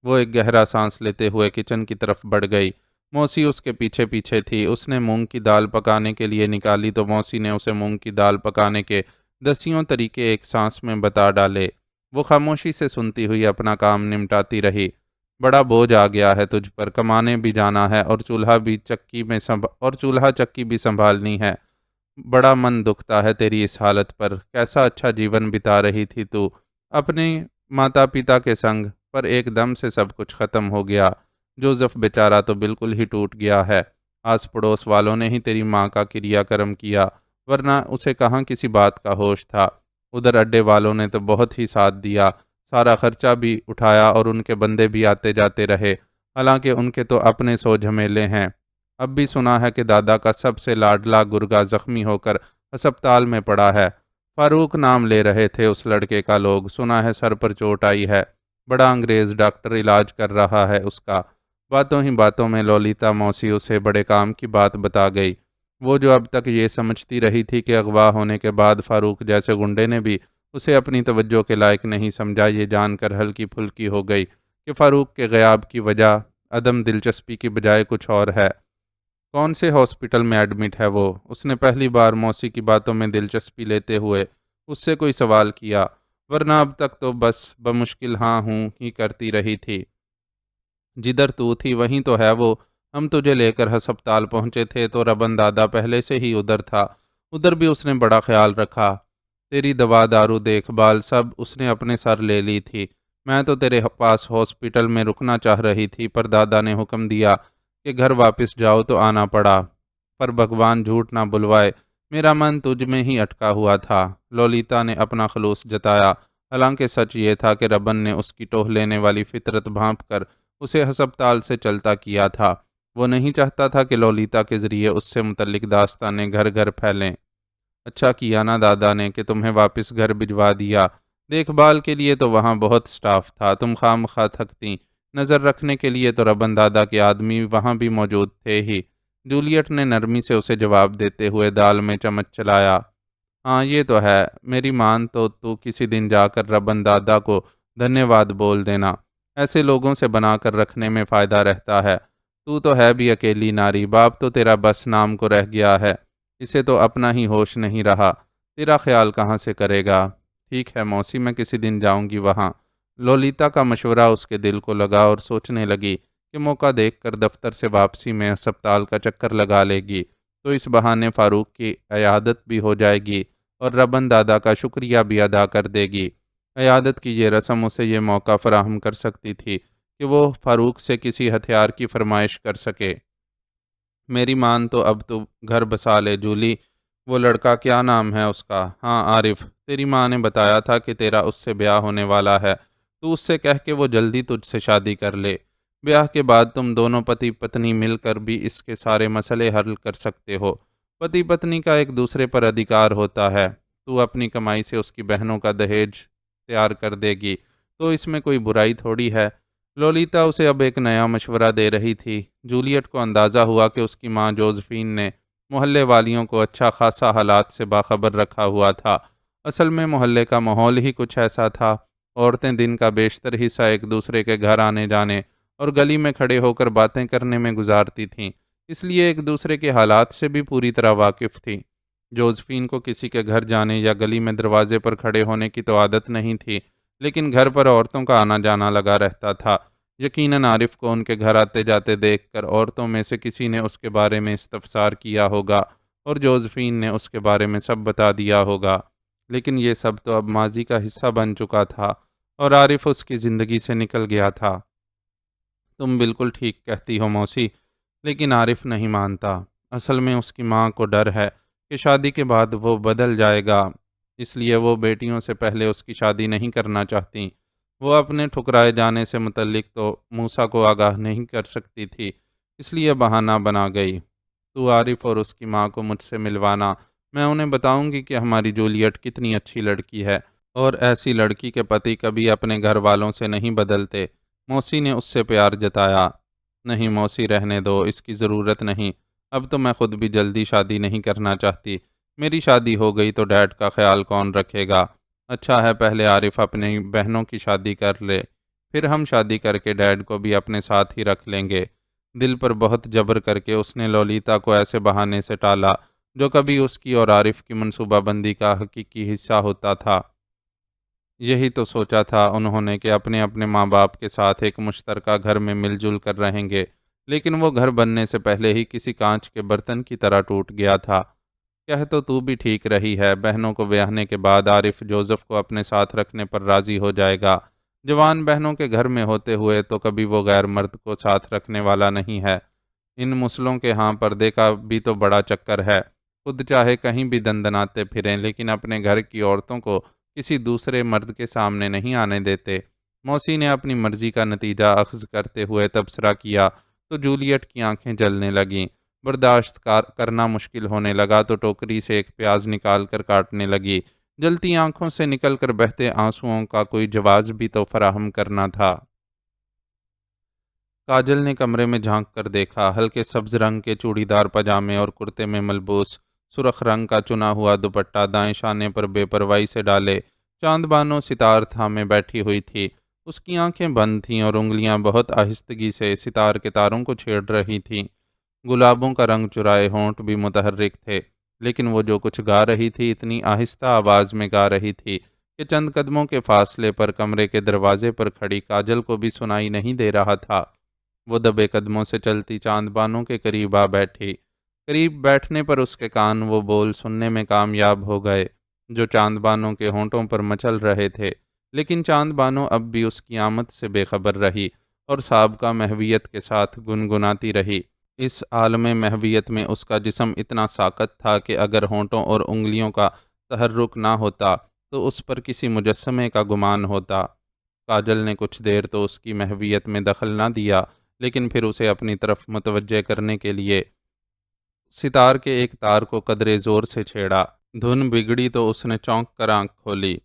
وہ ایک گہرا سانس لیتے ہوئے کچن کی طرف بڑھ گئی۔ موسی اس کے پیچھے پیچھے تھی۔ اس نے مونگ کی دال پکانے کے لیے نکالی تو موسی نے اسے مونگ کی دال پکانے کے دسیوں طریقے ایک سانس میں بتا ڈالے۔ وہ خاموشی سے سنتی ہوئی اپنا کام نمٹاتی رہی۔ بڑا بوجھ آ گیا ہے تجھ پر، کمانے بھی جانا ہے اور چولہا چکی بھی سنبھالنی ہے۔ بڑا من دکھتا ہے تیری اس حالت پر۔ کیسا اچھا جیون بتا رہی تھی تو اپنے ماتا پتا کے سنگ، پر ایک دم سے سب کچھ ختم ہو گیا۔ جوزف بیچارہ تو بالکل ہی ٹوٹ گیا ہے۔ آس پڑوس والوں نے ہی تیری ماں کا کریا کرم کیا، ورنہ اسے کہاں کسی بات کا ہوش تھا۔ ادھر اڈے والوں نے تو بہت ہی ساتھ دیا، سارا خرچہ بھی اٹھایا اور ان کے بندے بھی آتے جاتے رہے، حالانکہ ان کے تو اپنے سو جھمیلے ہیں۔ اب بھی سنا ہے کہ دادا کا سب سے لاڈلا گرگا زخمی ہو کر ہسپتال میں پڑا ہے۔ فاروق نام لے رہے تھے اس لڑکے کا لوگ۔ سنا ہے سر پر چوٹ آئی ہے، بڑا انگریز ڈاکٹر علاج کر رہا ہے اس کا۔ باتوں ہی باتوں میں لولیتا موسی اسے بڑے کام کی بات بتا گئی۔ وہ جو اب تک یہ سمجھتی رہی تھی کہ اغوا ہونے کے بعد فاروق جیسے گنڈے نے بھی اسے اپنی توجہ کے لائق نہیں سمجھا، یہ جان کر ہلکی پھلکی ہو گئی کہ فاروق کے غیاب کی وجہ عدم دلچسپی کی بجائے کچھ اور ہے۔ کون سے ہاسپٹل میں ایڈمٹ ہے وہ؟ اس نے پہلی بار موسی کی باتوں میں دلچسپی لیتے ہوئے اس سے کوئی سوال کیا، ورنہ اب تک تو بس بمشکل ہاں ہوں ہی کرتی رہی تھی۔ جدھر تو تھی وہیں تو ہے وہ۔ ہم تجھے لے کر ہسپتال پہنچے تھے تو ربن دادا پہلے سے ہی ادھر تھا، ادھر بھی اس نے بڑا خیال رکھا۔ تیری دوا دارو دیکھ بھال سب اس نے اپنے سر لے لی تھی۔ میں تو تیرے پاس ہاسپٹل میں رکنا چاہ رہی تھی، پر دادا نے حکم دیا کہ گھر واپس جاؤ تو آنا پڑا۔ پر بھگوان جھوٹ نہ بلوائے، میرا من تجھ میں ہی اٹکا ہوا تھا۔ لولیتا نے اپنا خلوص جتایا، حالانکہ سچ یہ تھا کہ ربن نے اس کی ٹوہ لینے والی فطرت بھانپ کر اسے ہسپتال سے چلتا کیا تھا۔ وہ نہیں چاہتا تھا کہ لولیتا کے ذریعے اس سے متعلق داستانیں گھر گھر پھیلیں۔ اچھا کیا نا دادا نے کہ تمہیں واپس گھر بھجوا دیا۔ دیکھ بھال کے لیے تو وہاں بہت سٹاف تھا، تم خواہ تھکتی۔ نظر رکھنے کے لیے تو ربن دادا کے آدمی وہاں بھی موجود تھے ہی۔ جولیٹ نے نرمی سے اسے جواب دیتے ہوئے دال میں چمچ چلایا۔ ہاں یہ تو ہے، میری مان تو کسی دن جا کر ربن دادا کو دھنیہ واد بول دینا، ایسے لوگوں سے بنا کر رکھنے میں فائدہ رہتا ہے۔ تو ہے بھی اکیلی ناری، باپ تو تیرا بس نام کو رہ گیا ہے، اسے تو اپنا ہی ہوش نہیں رہا، تیرا خیال کہاں سے کرے گا؟ ٹھیک ہے موسی، میں کسی دن جاؤں گی وہاں۔ لولیتا کا مشورہ اس کے دل کو لگا اور سوچنے لگی کہ موقع دیکھ کر دفتر سے واپسی میں ہسپتال کا چکر لگا لے گی تو اس بہانے فاروق کی عیادت بھی ہو جائے گی اور ربن دادا کا شکریہ بھی ادا کر دے گی۔ عیادت کی یہ رسم اسے یہ موقع فراہم کر سکتی تھی کہ وہ فاروق سے کسی ہتھیار کی فرمائش کر سکے۔ میری مان تو اب تو گھر بسا لے جولی۔ وہ لڑکا کیا نام ہے اس کا؟ ہاں عارف، تیری ماں نے بتایا تھا کہ تیرا اس سے بیاہ ہونے والا ہے، تو اس سے کہہ کہ وہ جلدی تجھ سے شادی کر لے۔ بیاہ کے بعد تم دونوں پتی پتنی مل کر بھی اس کے سارے مسئلے حل کر سکتے ہو۔ پتی پتنی کا ایک دوسرے پر ادھیکار ہوتا ہے۔ تو اپنی کمائی سے اس کی بہنوں کا دہیج تیار کر دے گی تو اس میں کوئی برائی تھوڑی ہے۔ لولیتا اسے اب ایک نیا مشورہ دے رہی تھی۔ جولیٹ کو اندازہ ہوا کہ اس کی ماں جوزفین نے محلے والیوں کو اچھا خاصا حالات سے باخبر رکھا ہوا تھا۔ اصل میں محلے کا ماحول ہی کچھ ایسا تھا۔ عورتیں دن کا بیشتر حصہ ایک دوسرے کے گھر آنے جانے اور گلی میں کھڑے ہو کر باتیں کرنے میں گزارتی تھیں، اس لیے ایک دوسرے کے حالات سے بھی پوری طرح واقف تھیں۔ جوزفین کو کسی کے گھر جانے یا گلی میں دروازے پر کھڑے ہونے کی تو عادت نہیں تھی، لیکن گھر پر عورتوں کا آنا جانا لگا رہتا تھا۔ یقیناً عارف کو ان کے گھر آتے جاتے دیکھ کر عورتوں میں سے کسی نے اس کے بارے میں استفسار کیا ہوگا اور جوزفین نے اس کے بارے میں سب بتا دیا ہوگا، لیکن یہ سب تو اب ماضی کا حصہ بن چکا تھا اور عارف اس کی زندگی سے نکل گیا تھا۔ تم بالکل ٹھیک کہتی ہو موسی، لیکن عارف نہیں مانتا۔ اصل میں اس کی ماں کو ڈر ہے کہ شادی کے بعد وہ بدل جائے گا، اس لیے وہ بیٹیوں سے پہلے اس کی شادی نہیں کرنا چاہتی۔ وہ اپنے ٹھکرائے جانے سے متعلق تو موسیٰ کو آگاہ نہیں کر سکتی تھی، اس لیے بہانہ بنا گئی۔ تو عارف اور اس کی ماں کو مجھ سے ملوانا، میں انہیں بتاؤں گی کہ ہماری جولیٹ کتنی اچھی لڑکی ہے اور ایسی لڑکی کے پتی کبھی اپنے گھر والوں سے نہیں بدلتے۔ موسی نے اس سے پیار جتایا۔ نہیں موسی، رہنے دو، اس کی ضرورت نہیں۔ اب تو میں خود بھی جلدی شادی نہیں کرنا چاہتی۔ میری شادی ہو گئی تو ڈیڈ کا خیال کون رکھے گا؟ اچھا ہے پہلے عارف اپنی بہنوں کی شادی کر لے، پھر ہم شادی کر کے ڈیڈ کو بھی اپنے ساتھ ہی رکھ لیں گے۔ دل پر بہت جبر کر کے اس نے لولیتا کو ایسے بہانے سے ٹالا جو کبھی اس کی اور عارف کی منصوبہ بندی کا حقیقی حصہ ہوتا تھا۔ یہی تو سوچا تھا انہوں نے کہ اپنے اپنے ماں باپ کے ساتھ ایک مشترکہ گھر میں مل جل کر رہیں گے، لیکن وہ گھر بننے سے پہلے ہی کسی کانچ کے برتن کی طرح ٹوٹ گیا تھا۔ کہہ تو بھی ٹھیک رہی ہے، بہنوں کو بیاہنے کے بعد عارف جوزف کو اپنے ساتھ رکھنے پر راضی ہو جائے گا۔ جوان بہنوں کے گھر میں ہوتے ہوئے تو کبھی وہ غیر مرد کو ساتھ رکھنے والا نہیں ہے۔ ان مسلوں کے ہاں پردے کا بھی تو بڑا چکر ہے، خود چاہے کہیں بھی دندناتے پھریں لیکن اپنے گھر کی عورتوں کو کسی دوسرے مرد کے سامنے نہیں آنے دیتے۔ موسی نے اپنی مرضی کا نتیجہ اخذ کرتے ہوئے تبصرہ کیا تو جولیٹ کی آنکھیں جلنے لگیں۔ برداشت کرنا مشکل ہونے لگا تو ٹوکری سے ایک پیاز نکال کر کاٹنے لگی۔ جلتی آنکھوں سے نکل کر بہتے آنسوؤں کا کوئی جواز بھی تو فراہم کرنا تھا۔ کاجل نے کمرے میں جھانک کر دیکھا، ہلکے سبز رنگ کے چوڑی دار پاجامے اور کرتے میں ملبوس سرخ رنگ کا چنا ہوا دوپٹہ دائیں شانے پر بے پرواہی سے ڈالے چاند بانو ستار تھامے بیٹھی ہوئی تھی۔ اس کی آنکھیں بند تھیں اور انگلیاں بہت آہستگی سے ستار کے تاروں کو چھیڑ رہی تھیں۔ گلابوں کا رنگ چرائے ہونٹ بھی متحرک تھے، لیکن وہ جو کچھ گا رہی تھی اتنی آہستہ آواز میں گا رہی تھی کہ چند قدموں کے فاصلے پر کمرے کے دروازے پر کھڑی کاجل کو بھی سنائی نہیں دے رہا تھا۔ وہ دبے قدموں سے چلتی چاند بانو کے قریب آ بیٹھی۔ قریب بیٹھنے پر اس کے کان وہ بول سننے میں کامیاب ہو گئے جو چاند بانو کے ہونٹوں پر مچل رہے تھے، لیکن چاند بانو اب بھی اس کی آمد سے بے خبر رہی اور سابقہ محویت کے ساتھ گنگناتی رہی۔ اس عالم محویت میں اس کا جسم اتنا ساکت تھا کہ اگر ہونٹوں اور انگلیوں کا تحرک نہ ہوتا تو اس پر کسی مجسمے کا گمان ہوتا۔ کاجل نے کچھ دیر تو اس کی محویت میں دخل نہ دیا، لیکن پھر اسے اپنی طرف متوجہ کرنے کے لیے ستار کے ایک تار کو قدرے زور سے چھیڑا۔ دھن بگڑی تو اس نے چونک کر آنکھ کھولی۔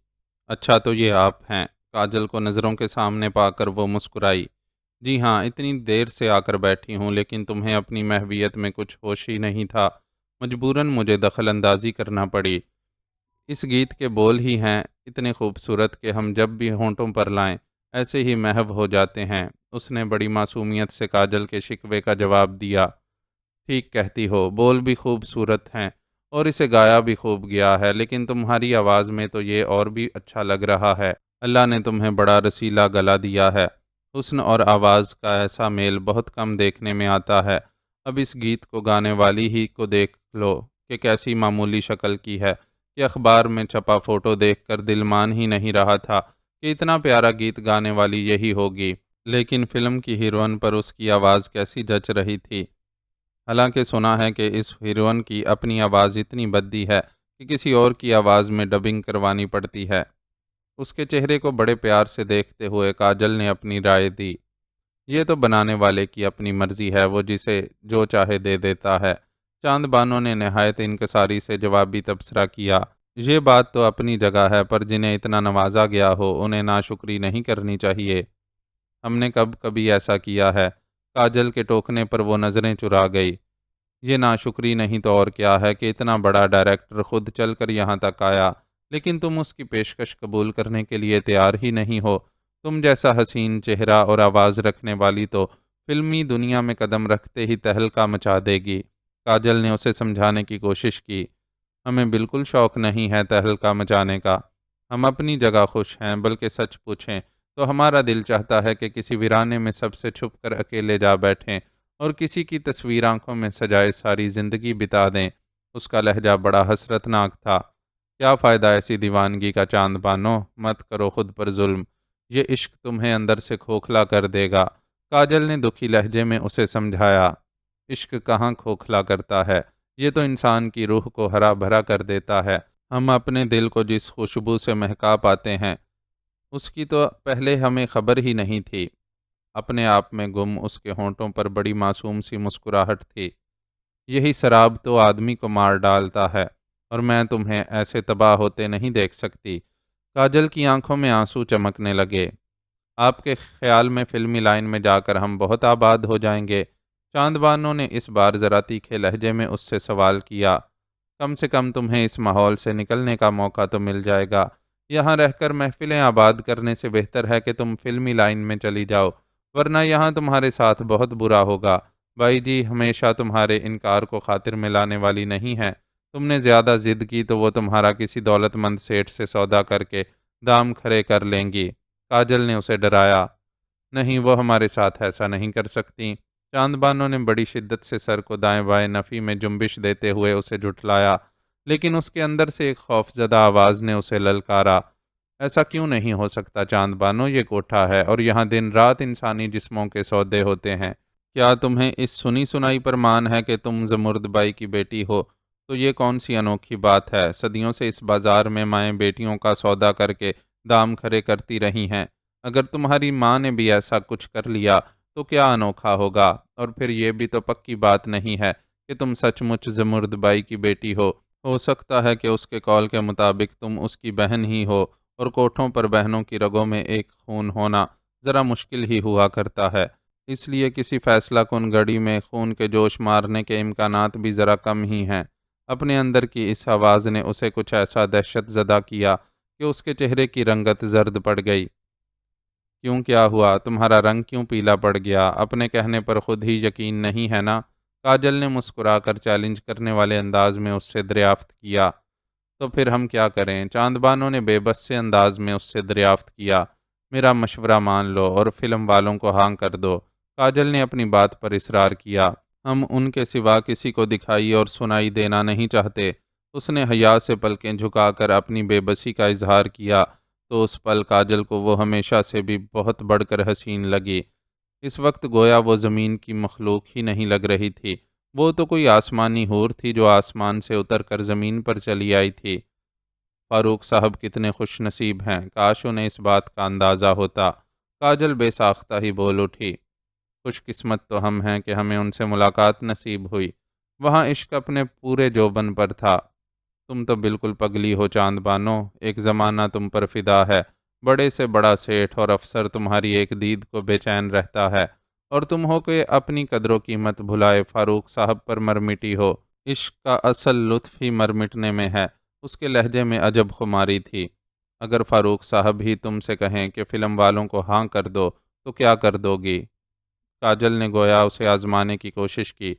اچھا تو یہ آپ ہیں؟ کاجل کو نظروں کے سامنے پا کر وہ مسکرائی۔ جی ہاں، اتنی دیر سے آ کر بیٹھی ہوں، لیکن تمہیں اپنی محویت میں کچھ ہوش ہی نہیں تھا، مجبوراً مجھے دخل اندازی کرنا پڑی۔ اس گیت کے بول ہی ہیں اتنے خوبصورت کہ ہم جب بھی ہونٹوں پر لائیں ایسے ہی محو ہو جاتے ہیں۔ اس نے بڑی معصومیت سے کاجل کے شکوے کا جواب دیا۔ ٹھیک کہتی ہو، بول بھی خوبصورت ہیں اور اسے گایا بھی خوب گیا ہے، لیکن تمہاری آواز میں تو یہ اور بھی اچھا لگ رہا ہے۔ اللہ نے تمہیں بڑا رسیلا گلا دیا ہے۔ حسن اور آواز کا ایسا میل بہت کم دیکھنے میں آتا ہے۔ اب اس گیت کو گانے والی ہی کو دیکھ لو کہ کیسی معمولی شکل کی ہے، کہ اخبار میں چھپا فوٹو دیکھ کر دل مان ہی نہیں رہا تھا کہ اتنا پیارا گیت گانے والی یہی ہوگی۔ لیکن فلم کی ہیروئن پر اس کی آواز کیسی جچ رہی تھی۔ حالانکہ سنا ہے کہ اس ہیروئن کی اپنی آواز اتنی بدی ہے کہ کسی اور کی آواز میں ڈبنگ کروانی پڑتی ہے۔ اس کے چہرے کو بڑے پیار سے دیکھتے ہوئے کاجل نے اپنی رائے دی۔ یہ تو بنانے والے کی اپنی مرضی ہے، وہ جسے جو چاہے دے دیتا ہے۔ چاند بانو نے نہایت انکساری سے جوابی تبصرہ کیا۔ یہ بات تو اپنی جگہ ہے، پر جنہیں اتنا نوازا گیا ہو انہیں ناشکری نہیں کرنی چاہیے۔ ہم نے کب کبھی ایسا کیا ہے؟ کاجل کے ٹوکنے پر وہ نظریں چرا گئی۔ یہ ناشکری نہیں تو اور کیا ہے کہ اتنا بڑا ڈائریکٹر خود چل کر یہاں تک آیا، لیکن تم اس کی پیشکش قبول کرنے کے لیے تیار ہی نہیں ہو۔ تم جیسا حسین چہرہ اور آواز رکھنے والی تو فلمی دنیا میں قدم رکھتے ہی تہلکہ مچا دے گی۔ کاجل نے اسے سمجھانے کی کوشش کی۔ ہمیں بالکل شوق نہیں ہے تہلکہ مچانے کا۔ ہم اپنی جگہ خوش ہیں، بلکہ سچ پوچھیں تو ہمارا دل چاہتا ہے کہ کسی ویرانے میں سب سے چھپ کر اکیلے جا بیٹھیں اور کسی کی تصویر آنکھوں میں سجائے ساری زندگی بتا دیں۔ اس کا لہجہ بڑا حسرت ناک تھا۔ کیا فائدہ ایسی دیوانگی کا چاند بانو؟ مت کرو خود پر ظلم، یہ عشق تمہیں اندر سے کھوکھلا کر دے گا۔ کاجل نے دکھی لہجے میں اسے سمجھایا۔ عشق کہاں کھوکھلا کرتا ہے، یہ تو انسان کی روح کو ہرا بھرا کر دیتا ہے۔ ہم اپنے دل کو جس خوشبو سے مہکا پاتے ہیں اس کی تو پہلے ہمیں خبر ہی نہیں تھی۔ اپنے آپ میں گم اس کے ہونٹوں پر بڑی معصوم سی مسکراہٹ تھی۔ یہی شراب تو آدمی کو مار ڈالتا ہے، اور میں تمہیں ایسے تباہ ہوتے نہیں دیکھ سکتی۔ کاجل کی آنکھوں میں آنسو چمکنے لگے۔ آپ کے خیال میں فلمی لائن میں جا کر ہم بہت آباد ہو جائیں گے؟ چاند بانو نے اس بار ذرا تیکھے لہجے میں اس سے سوال کیا۔ کم سے کم تمہیں اس ماحول سے نکلنے کا موقع تو مل جائے گا۔ یہاں رہ کر محفلیں آباد کرنے سے بہتر ہے کہ تم فلمی لائن میں چلی جاؤ، ورنہ یہاں تمہارے ساتھ بہت برا ہوگا۔ بھائی جی ہمیشہ تمہارے انکار کو خاطر میں لانے والی نہیں ہے۔ تم نے زیادہ ضد کی تو وہ تمہارا کسی دولت مند سیٹ سے سودا کر کے دام کھڑے کر لیں گی۔ کاجل نے اسے ڈرایا۔ نہیں، وہ ہمارے ساتھ ایسا نہیں کر سکتی۔ چاند بانو نے بڑی شدت سے سر کو دائیں بائیں نفی میں جنبش دیتے ہوئے اسے جھٹلایا، لیکن اس کے اندر سے ایک خوفزدہ آواز نے اسے للکارا۔ ایسا کیوں نہیں ہو سکتا چاند بانو؟ یہ کوٹھا ہے اور یہاں دن رات انسانی جسموں کے سودے ہوتے ہیں۔ کیا تمہیں اس سنی سنائی پر مان ہے کہ تم زمرد بائی کی بیٹی ہو؟ تو یہ کون سی انوکھی بات ہے؟ صدیوں سے اس بازار میں مائیں بیٹیوں کا سودا کر کے دام کھڑے کرتی رہی ہیں۔ اگر تمہاری ماں نے بھی ایسا کچھ کر لیا تو کیا انوکھا ہوگا؟ اور پھر یہ بھی تو پکی بات نہیں ہے کہ تم سچ مچ زمرد بائی کی بیٹی ہو ہو سکتا ہے کہ اس کے قول کے مطابق تم اس کی بہن ہی ہو، اور کوٹھوں پر بہنوں کی رگوں میں ایک خون ہونا ذرا مشکل ہی ہوا کرتا ہے، اس لیے کسی فیصلہ کن گڑی میں خون کے جوش مارنے کے امکانات بھی ذرا کم ہی ہیں۔ اپنے اندر کی اس آواز نے اسے کچھ ایسا دہشت زدہ کیا کہ اس کے چہرے کی رنگت زرد پڑ گئی۔ کیوں، کیا ہوا؟ تمہارا رنگ کیوں پیلا پڑ گیا؟ اپنے کہنے پر خود ہی یقین نہیں ہے نا؟ کاجل نے مسکرا کر چیلنج کرنے والے انداز میں اس سے دریافت کیا۔ تو پھر ہم کیا کریں؟ چاند بانو نے بے بس سے انداز میں اس سے دریافت کیا۔ میرا مشورہ مان لو اور فلم والوں کو ہاں کر دو۔ کاجل نے اپنی بات پر اصرار کیا۔ ہم ان کے سوا کسی کو دکھائی اور سنائی دینا نہیں چاہتے۔ اس نے حیا سے پلکیں جھکا کر اپنی بے بسی کا اظہار کیا، تو اس پل کاجل کو وہ ہمیشہ سے بھی بہت بڑھ کر حسین لگی۔ اس وقت گویا وہ زمین کی مخلوق ہی نہیں لگ رہی تھی، وہ تو کوئی آسمانی حور تھی جو آسمان سے اتر کر زمین پر چلی آئی تھی۔ فاروق صاحب کتنے خوش نصیب ہیں، کاش انہیں اس بات کا اندازہ ہوتا۔ کاجل بے ساختہ ہی بول اٹھی۔ خوش قسمت تو ہم ہیں کہ ہمیں ان سے ملاقات نصیب ہوئی۔ وہاں عشق اپنے پورے جوبن پر تھا۔ تم تو بالکل پگلی ہو چاند بانو، ایک زمانہ تم پر فدا ہے، بڑے سے بڑا سیٹھ اور افسر تمہاری ایک دید کو بے چین رہتا ہے، اور تم ہو کہ اپنی قدر و قیمت بھلائے فاروق صاحب پر مرمٹی ہو۔ عشق کا اصل لطف ہی مرمٹنے میں ہے۔ اس کے لہجے میں عجب خماری تھی۔ اگر فاروق صاحب ہی تم سے کہیں کہ فلم والوں کو ہاں کر دو تو کیا کر دو گی؟ کاجل نے گویا اسے آزمانے کی کوشش کی۔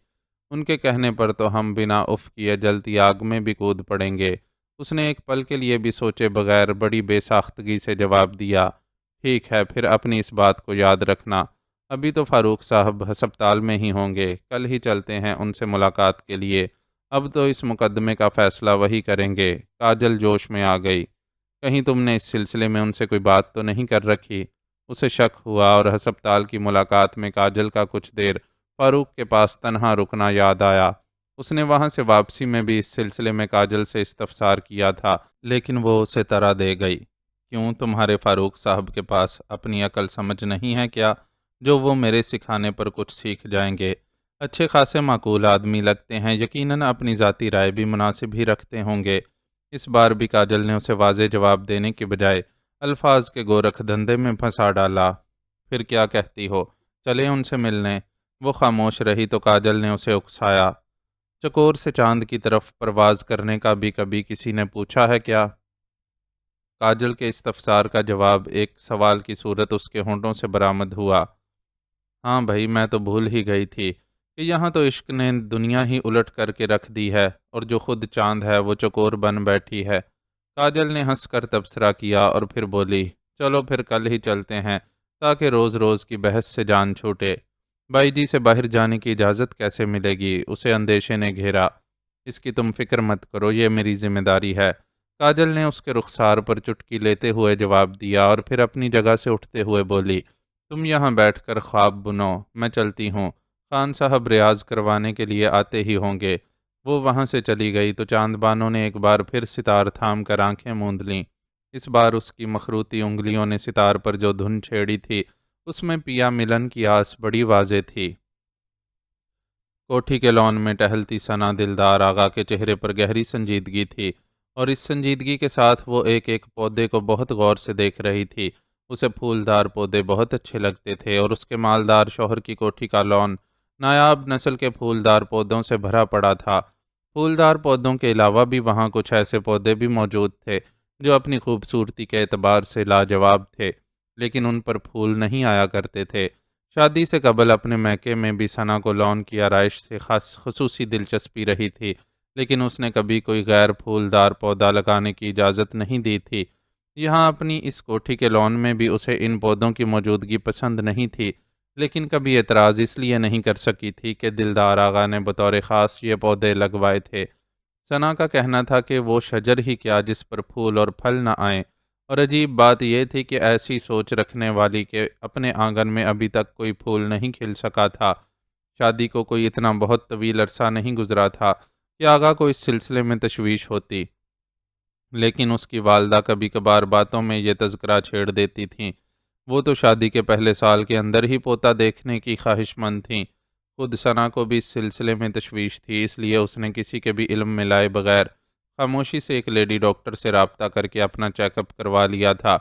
ان کے کہنے پر تو ہم بنا اف کیے جلتی آگ میں بھی کود پڑیں گے۔ اس نے ایک پل کے لیے بھی سوچے بغیر بڑی بے ساختگی سے جواب دیا۔ ٹھیک ہے، پھر اپنی اس بات کو یاد رکھنا۔ ابھی تو فاروق صاحب ہسپتال میں ہی ہوں گے، کل ہی چلتے ہیں ان سے ملاقات کے لیے۔ اب تو اس مقدمے کا فیصلہ وہی کریں گے۔ کاجل جوش میں آ گئی۔ کہیں تم نے اس سلسلے میں ان سے کوئی بات تو نہیں کر رکھی؟ اسے شک ہوا اور ہسپتال کی ملاقات میں کاجل کا کچھ دیر فاروق کے پاس تنہا رکنا یاد آیا۔ اس نے وہاں سے واپسی میں بھی اس سلسلے میں کاجل سے استفسار کیا تھا، لیکن وہ اسے طرح دے گئی۔ کیوں، تمہارے فاروق صاحب کے پاس اپنی عقل سمجھ نہیں ہے کیا، جو وہ میرے سکھانے پر کچھ سیکھ جائیں گے؟ اچھے خاصے معقول آدمی لگتے ہیں، یقیناً اپنی ذاتی رائے بھی مناسب ہی رکھتے ہوں گے۔ اس بار بھی کاجل نے اسے واضح جواب دینے کے بجائے الفاظ کے گورکھ دھندے میں پھنسا ڈالا۔ پھر کیا کہتی ہو، چلے ان سے ملنے؟ وہ خاموش رہی تو کاجل نے اسے اکسایا۔ چکور سے چاند کی طرف پرواز کرنے کا بھی کبھی کسی نے پوچھا ہے کیا؟ کاجل کے استفسار کا جواب ایک سوال کی صورت اس کے ہونٹوں سے برآمد ہوا۔ ہاں بھائی، میں تو بھول ہی گئی تھی کہ یہاں تو عشق نے دنیا ہی الٹ کر کے رکھ دی ہے، اور جو خود چاند ہے وہ چکور بن بیٹھی ہے۔ کاجل نے ہنس کر تبصرہ کیا اور پھر بولی، چلو پھر کل ہی چلتے ہیں، تاکہ روز روز کی بحث سے جان چھوٹے۔ بائی جی سے باہر جانے کی اجازت کیسے ملے گی؟ اسے اندیشے نے گھیرا۔ اس کی تم فکر مت کرو، یہ میری ذمہ داری ہے۔ کاجل نے اس کے رخسار پر چٹکی لیتے ہوئے جواب دیا اور پھر اپنی جگہ سے اٹھتے ہوئے بولی، تم یہاں بیٹھ کر خواب بنو، میں چلتی ہوں۔ خان صاحب ریاض کروانے کے لیے آتے ہی ہوں گے۔ وہ وہاں سے چلی گئی تو چاند بانو نے ایک بار پھر ستار تھام کر آنکھیں موند لیں۔ اس بار اس کی مخروطی انگلیوں نے ستار پر جو دھن چھیڑی تھی، اس میں پیا ملن کی آس بڑی واضح تھی۔ کوٹھی کے لان میں ٹہلتی ثنا دلدار آغا کے چہرے پر گہری سنجیدگی تھی، اور اس سنجیدگی کے ساتھ وہ ایک ایک پودے کو بہت غور سے دیکھ رہی تھی۔ اسے پھولدار پودے بہت اچھے لگتے تھے، اور اس کے مالدار شوہر کی کوٹھی کا لان نایاب نسل کے پھولدار پودوں سے بھرا پڑا تھا۔ پھولدار پودوں کے علاوہ بھی وہاں کچھ ایسے پودے بھی موجود تھے جو اپنی خوبصورتی کے اعتبار سے لاجواب تھے، لیکن ان پر پھول نہیں آیا کرتے تھے۔ شادی سے قبل اپنے میکے میں بھی ثنا کو لان کی آرائش سے خصوصی دلچسپی رہی تھی، لیکن اس نے کبھی کوئی غیر پھولدار پودا لگانے کی اجازت نہیں دی تھی۔ یہاں اپنی اس کوٹھی کے لان میں بھی اسے ان پودوں کی موجودگی پسند نہیں تھی، لیکن کبھی اعتراض اس لیے نہیں کر سکی تھی کہ دلدار آغا نے بطور خاص یہ پودے لگوائے تھے۔ ثنا کا کہنا تھا کہ وہ شجر ہی کیا جس پر پھول اور پھل نہ آئیں، اور عجیب بات یہ تھی کہ ایسی سوچ رکھنے والی کے اپنے آنگن میں ابھی تک کوئی پھول نہیں کھل سکا تھا۔ شادی کو کوئی اتنا بہت طویل عرصہ نہیں گزرا تھا کہ آغا کو اس سلسلے میں تشویش ہوتی، لیکن اس کی والدہ کبھی کبھار باتوں میں یہ تذکرہ چھیڑ دیتی تھیں۔ وہ تو شادی کے پہلے سال کے اندر ہی پوتا دیکھنے کی خواہش مند تھیں۔ خود ثنا کو بھی اس سلسلے میں تشویش تھی، اس لیے اس نے کسی کے بھی علم میں لائے بغیر خاموشی سے ایک لیڈی ڈاکٹر سے رابطہ کر کے اپنا چیک اپ کروا لیا تھا۔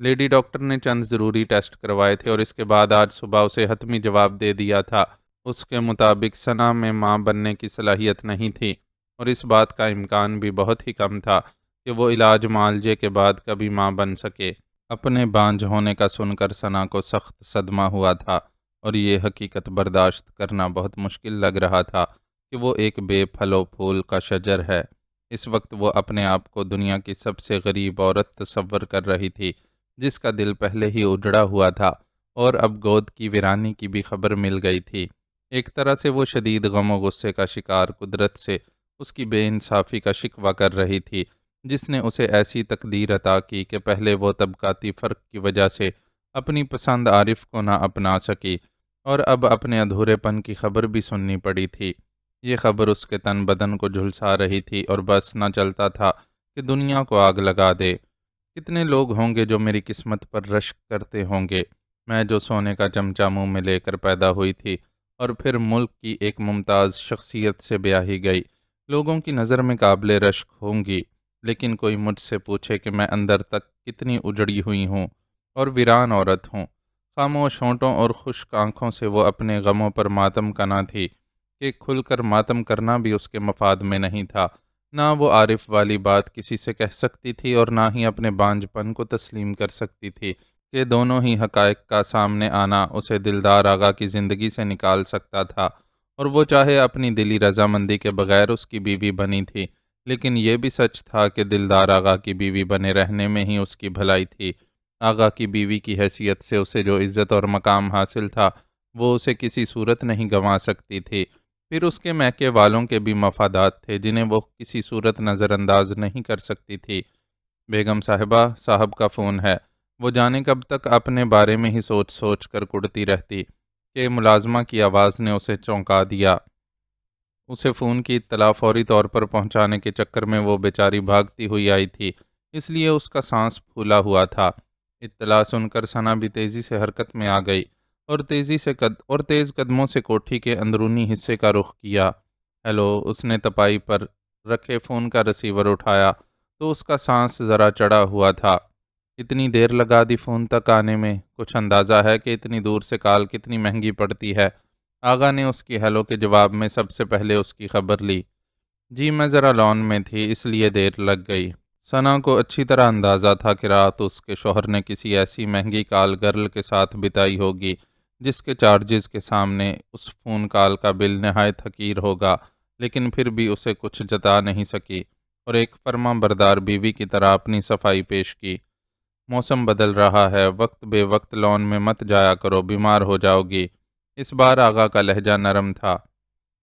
لیڈی ڈاکٹر نے چند ضروری ٹیسٹ کروائے تھے اور اس کے بعد آج صبح اسے حتمی جواب دے دیا تھا۔ اس کے مطابق ثنا میں ماں بننے کی صلاحیت نہیں تھی اور اس بات کا امکان بھی بہت ہی کم تھا کہ وہ علاج معالجے کے بعد کبھی ماں بن سکے۔ اپنے بانجھ ہونے کا سن کر ثنا کو سخت صدمہ ہوا تھا اور یہ حقیقت برداشت کرنا بہت مشکل لگ رہا تھا کہ وہ ایک بے پھل و پھول کا شجر ہے۔ اس وقت وہ اپنے آپ کو دنیا کی سب سے غریب عورت تصور کر رہی تھی، جس کا دل پہلے ہی اجڑا ہوا تھا اور اب گود کی ویرانی کی بھی خبر مل گئی تھی۔ ایک طرح سے وہ شدید غم و غصے کا شکار قدرت سے اس کی بے انصافی کا شکوہ کر رہی تھی، جس نے اسے ایسی تقدیر عطا کی کہ پہلے وہ طبقاتی فرق کی وجہ سے اپنی پسند عارف کو نہ اپنا سکی اور اب اپنے ادھورے پن کی خبر بھی سننی پڑی تھی۔ یہ خبر اس کے تن بدن کو جھلسا رہی تھی اور بس نہ چلتا تھا کہ دنیا کو آگ لگا دے۔ کتنے لوگ ہوں گے جو میری قسمت پر رشک کرتے ہوں گے، میں جو سونے کا چمچہ منہ میں لے کر پیدا ہوئی تھی اور پھر ملک کی ایک ممتاز شخصیت سے بیاہی گئی، لوگوں کی نظر میں قابل رشک ہوں گی، لیکن کوئی مجھ سے پوچھے کہ میں اندر تک کتنی اجڑی ہوئی ہوں اور ویران عورت ہوں۔ خاموش ہونٹوں اور خشک آنکھوں سے وہ اپنے غموں پر ماتم کنا تھی کہ کھل کر ماتم کرنا بھی اس کے مفاد میں نہیں تھا۔ نہ وہ عارف والی بات کسی سے کہہ سکتی تھی اور نہ ہی اپنے بانجھ پن کو تسلیم کر سکتی تھی کہ دونوں ہی حقائق کا سامنے آنا اسے دلدار آغا کی زندگی سے نکال سکتا تھا، اور وہ چاہے اپنی دلی رضامندی کے بغیر اس کی بیوی بنی تھی، لیکن یہ بھی سچ تھا کہ دلدار آغا کی بیوی بنے رہنے میں ہی اس کی بھلائی تھی۔ آغا کی بیوی کی حیثیت سے اسے جو عزت اور مقام حاصل تھا وہ اسے کسی صورت نہیں گنوا سکتی تھی۔ پھر اس کے میکے والوں کے بھی مفادات تھے جنہیں وہ کسی صورت نظر انداز نہیں کر سکتی تھی۔ بیگم صاحبہ، صاحب کا فون ہے۔ وہ جانے کب تک اپنے بارے میں ہی سوچ سوچ کر کڑتی رہتی کہ ملازمہ کی آواز نے اسے چونکا دیا۔ اسے فون کی اطلاع فوری طور پر پہنچانے کے چکر میں وہ بیچاری بھاگتی ہوئی آئی تھی، اس لیے اس کا سانس پھولا ہوا تھا۔ اطلاع سن کر ثنا بھی تیزی سے حرکت میں آ گئی اور تیز قدموں سے کوٹھی کے اندرونی حصے کا رخ کیا۔ ہیلو، اس نے تپائی پر رکھے فون کا ریسیور اٹھایا تو اس کا سانس ذرا چڑھا ہوا تھا۔ اتنی دیر لگا دی فون تک آنے میں؟ کچھ اندازہ ہے کہ اتنی دور سے کال کتنی مہنگی پڑتی ہے؟ آغا نے اس کی ہیلو کے جواب میں سب سے پہلے اس کی خبر لی۔ جی میں ذرا لون میں تھی اس لیے دیر لگ گئی۔ ثنا کو اچھی طرح اندازہ تھا کہ رات اس کے شوہر نے کسی ایسی مہنگی کال گرل کے ساتھ بتائی ہوگی جس کے چارجز کے سامنے اس فون کال کا بل نہایت حقیر ہوگا، لیکن پھر بھی اسے کچھ جتا نہیں سکی اور ایک فرما بردار بیوی کی طرح اپنی صفائی پیش کی۔ موسم بدل رہا ہے، وقت بے وقت لون میں مت جایا کرو، بیمار ہو جاؤ گی۔ اس بار آغا کا لہجہ نرم تھا۔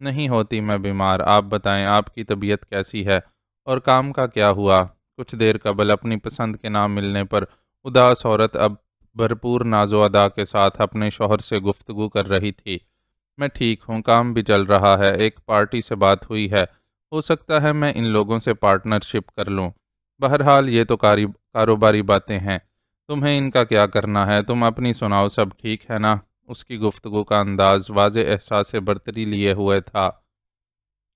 نہیں ہوتی میں بیمار، آپ بتائیں آپ کی طبیعت کیسی ہے اور کام کا کیا ہوا؟ کچھ دیر قبل اپنی پسند کے نام ملنے پر اداس عورت اب بھرپور ناز و ادا کے ساتھ اپنے شوہر سے گفتگو کر رہی تھی۔ میں ٹھیک ہوں، کام بھی چل رہا ہے، ایک پارٹی سے بات ہوئی ہے، ہو سکتا ہے میں ان لوگوں سے پارٹنرشپ کر لوں۔ بہرحال یہ تو کاروباری باتیں ہیں، تمہیں ان کا کیا کرنا ہے؟ تم اپنی سناؤ، سب ٹھیک ہے نا؟ اس کی گفتگو کا انداز واضح احساس برتری لیے ہوئے تھا۔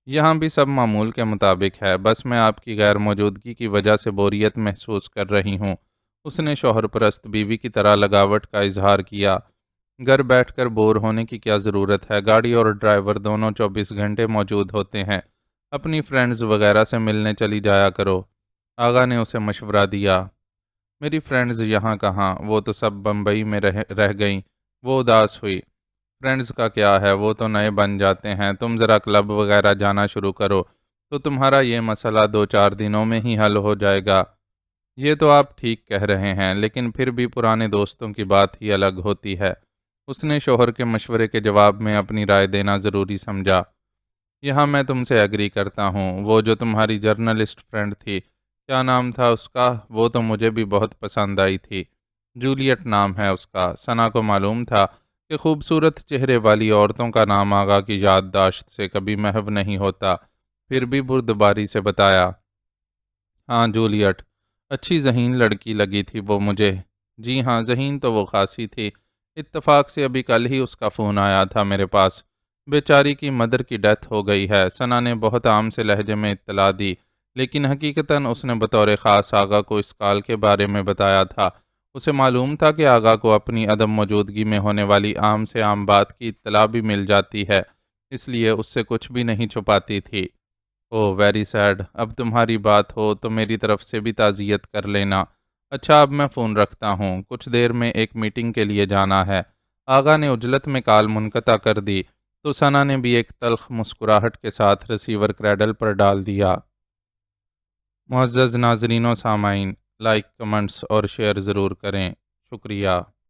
یہاں بھی سب معمول کے مطابق ہے، بس میں آپ کی غیر موجودگی کی وجہ سے بوریت محسوس کر رہی ہوں۔ اس نے شوہر پرست بیوی کی طرح لگاوٹ کا اظہار کیا۔ گھر بیٹھ کر بور ہونے کی کیا ضرورت ہے؟ گاڑی اور ڈرائیور دونوں 24 گھنٹے موجود ہوتے ہیں، اپنی فرینڈز وغیرہ سے ملنے چلی جایا کرو۔ آغا نے اسے مشورہ دیا۔ میری فرینڈز یہاں کہاں، وہ تو سب بمبئی میں رہ گئیں۔ وہ اداس ہوئی۔ فرینڈز کا کیا ہے، وہ تو نئے بن جاتے ہیں، تم ذرا کلب وغیرہ جانا شروع کرو تو تمہارا یہ مسئلہ 2-4 دنوں میں ہی حل ہو جائے گا۔ یہ تو آپ ٹھیک کہہ رہے ہیں، لیکن پھر بھی پرانے دوستوں کی بات ہی الگ ہوتی ہے۔ اس نے شوہر کے مشورے کے جواب میں اپنی رائے دینا ضروری سمجھا۔ یہاں میں تم سے ایگری کرتا ہوں، وہ جو تمہاری جرنلسٹ فرینڈ تھی، کیا نام تھا اس کا؟ وہ تو مجھے بھی بہت پسند آئی تھی۔ جولیٹ نام ہے اس کا۔ ثنا کو معلوم تھا کہ خوبصورت چہرے والی عورتوں کا نام آغا کی یادداشت سے کبھی محو نہیں ہوتا، پھر بھی بردباری سے بتایا۔ ہاں جولیٹ، اچھی ذہین لڑکی لگی تھی وہ مجھے۔ جی ہاں، ذہین تو وہ خاصی تھی۔ اتفاق سے ابھی کل ہی اس کا فون آیا تھا میرے پاس۔ بیچاری کی مدر کی ڈیتھ ہو گئی ہے۔ ثنا نے بہت عام سے لہجے میں اطلاع دی لیکن حقیقتاً اس نے بطور خاص آغا کو اس کال کے بارے میں بتایا تھا۔ اسے معلوم تھا کہ آغا کو اپنی عدم موجودگی میں ہونے والی عام سے عام بات کی اطلاع بھی مل جاتی ہے، اس لیے اس سے کچھ بھی نہیں چھپاتی تھی۔ اوہ ویری سیڈ، اب تمہاری بات ہو تو میری طرف سے بھی تعزیت کر لینا۔ اچھا اب میں فون رکھتا ہوں، کچھ دیر میں ایک میٹنگ کے لیے جانا ہے۔ آغا نے عجلت میں کال منقطع کر دی تو ثنا نے بھی ایک تلخ مسکراہٹ کے ساتھ ریسیور کریڈل پر ڈال دیا۔ معزز ناظرین و سامعین، لائک، کمنٹس اور شیئر ضرور کریں۔ شکریہ۔